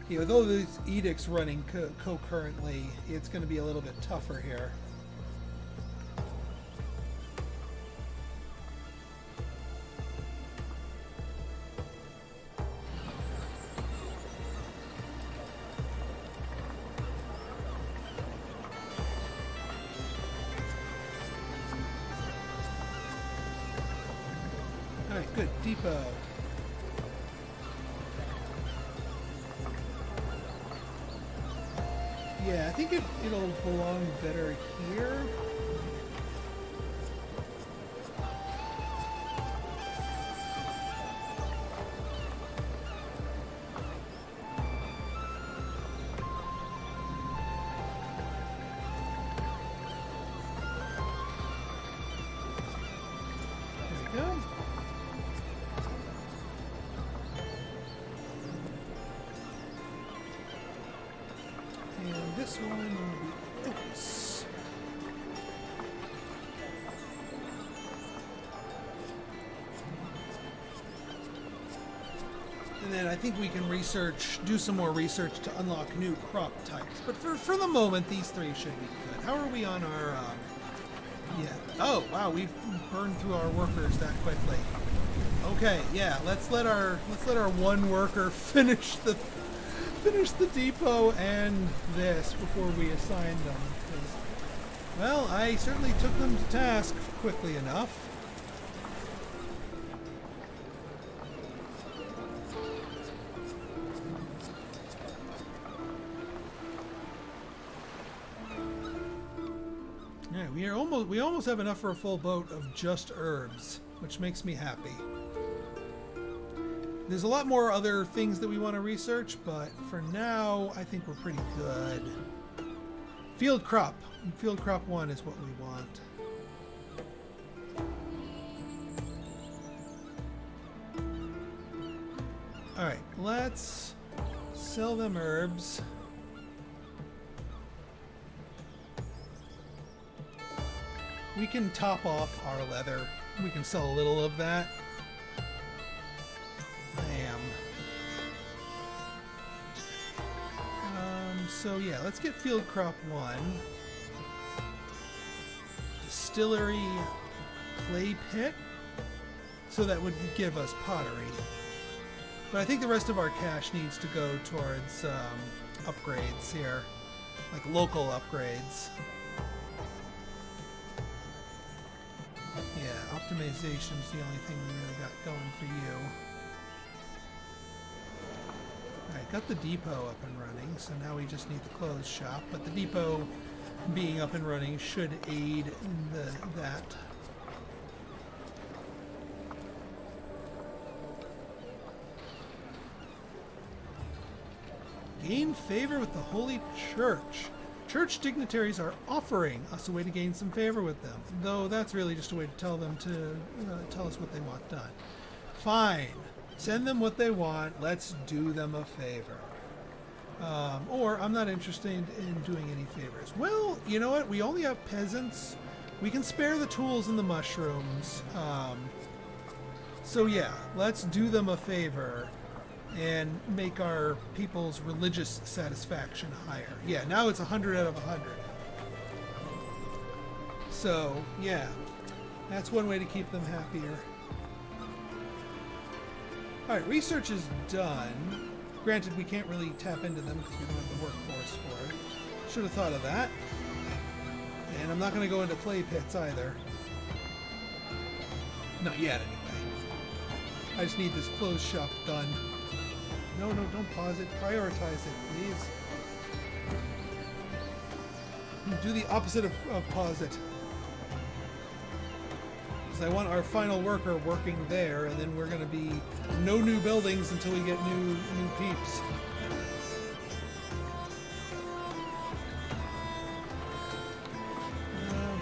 Yeah, with all these edicts running concurrently, it's going to be a little bit tougher here. Alright, good. Depot. Yeah, I think it'll belong better here. There we go. And this one will be oats. And then I think we can do some more research to unlock new crop types. But for the moment, these 3 should be good. How are we on our, yeah. Oh, wow, we've burned through our workers that quickly. Okay, yeah, let's let our 1 worker finish the depot and this before we assign them. Well, I certainly took them to task quickly enough. Yeah, we almost have enough for a full boat of just herbs, which makes me happy. There's a lot more other things that we want to research, but for now, I think we're pretty good. Field crop. Field crop 1 is what we want. Alright, let's sell them herbs. We can top off our leather. We can sell a little of that. Lamb. So yeah, let's get field crop 1. Distillery clay pit. So that would give us pottery. But I think the rest of our cash needs to go towards upgrades here. Like local upgrades. Yeah, optimization's the only thing we really got going for you. Alright, got the depot up and running, so now we just need the clothes shop. But the depot being up and running should aid in that. Gain favor with the Holy Church. Church dignitaries are offering us a way to gain some favor with them, though that's really just a way to tell them to tell us what they want done. Fine. Send them what they want. Let's do them a favor. Or I'm not interested in doing any favors. Well, you know what? We only have peasants. We can spare the tools and the mushrooms. So yeah, let's do them a favor and make our people's religious satisfaction higher. Yeah, now it's 100 out of 100. So, yeah, that's one way to keep them happier. Alright, research is done. Granted, we can't really tap into them because we don't have the workforce for it. Should have thought of that. And I'm not going to go into clay pits either. Not yet, anyway. I just need this clothes shop done. No, don't pause it. Prioritize it, please. Do the opposite of pause it. Because I want our final worker working there, and then we're going to be no new buildings until we get new peeps.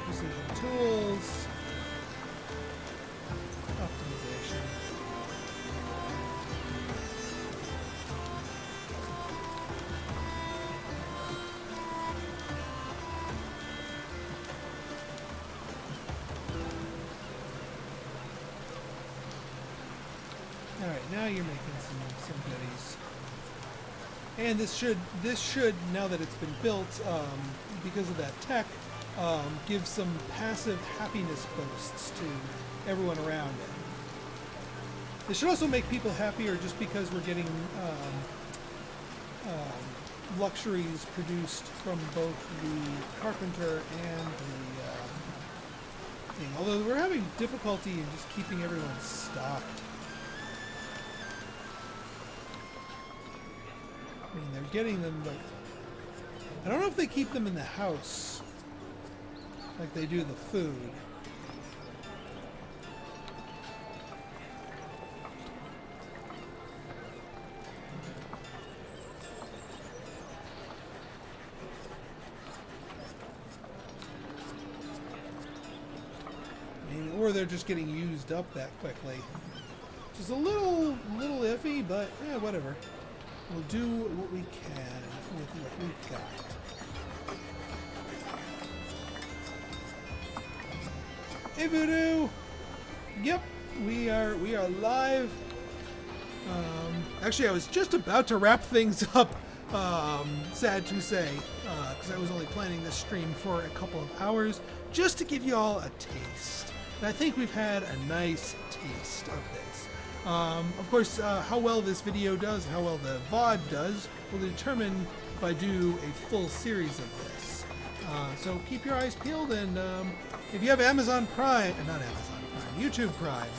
Precision tools. Optimization. Alright, now you're making some goodies. And this should, now that it's been built, because of that tech, give some passive happiness boosts to everyone around it. This should also make people happier just because we're getting luxuries produced from both the carpenter and the thing. Although we're having difficulty in just keeping everyone stocked. I mean, they're getting them, but I don't know if they keep them in the house like they do the food. I mean, or they're just getting used up that quickly. Which is a little iffy, but yeah, whatever. We'll do what we can with what we've got. Hey Voodoo! Yep, we are live. Actually, I was just about to wrap things up. Sad to say, because I was only planning this stream for a couple of hours, just to give you all a taste. And I think we've had a nice taste of this. Of course, how well this video does, how well the VOD does, will determine if I do a full series of this. So keep your eyes peeled, and if you have Amazon Prime, not Amazon Prime, YouTube Prime,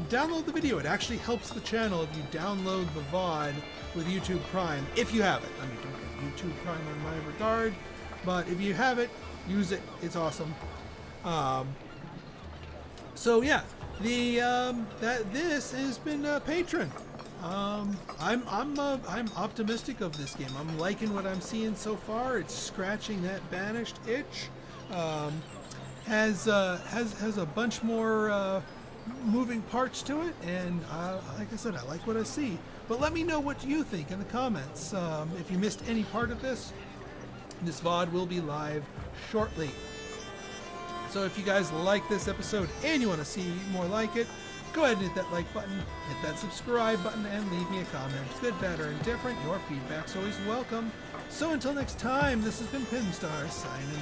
download the video. It actually helps the channel if you download the VOD with YouTube Prime, if you have it. I mean, don't get YouTube Prime on my regard, but if you have it, use it. It's awesome. So yeah. This has been Patron. I'm optimistic of this game. I'm liking what I'm seeing so far. It's scratching that Banished itch. Has a bunch more moving parts to it, and like I said, I like what I see. But let me know what you think in the comments. If you missed any part of this VOD will be live shortly. So if you guys like this episode and you want to see more like it, go ahead and hit that like button, hit that subscribe button, and leave me a comment. Good, bad, or indifferent, your feedback's always welcome. So until next time, this has been Pinstar signing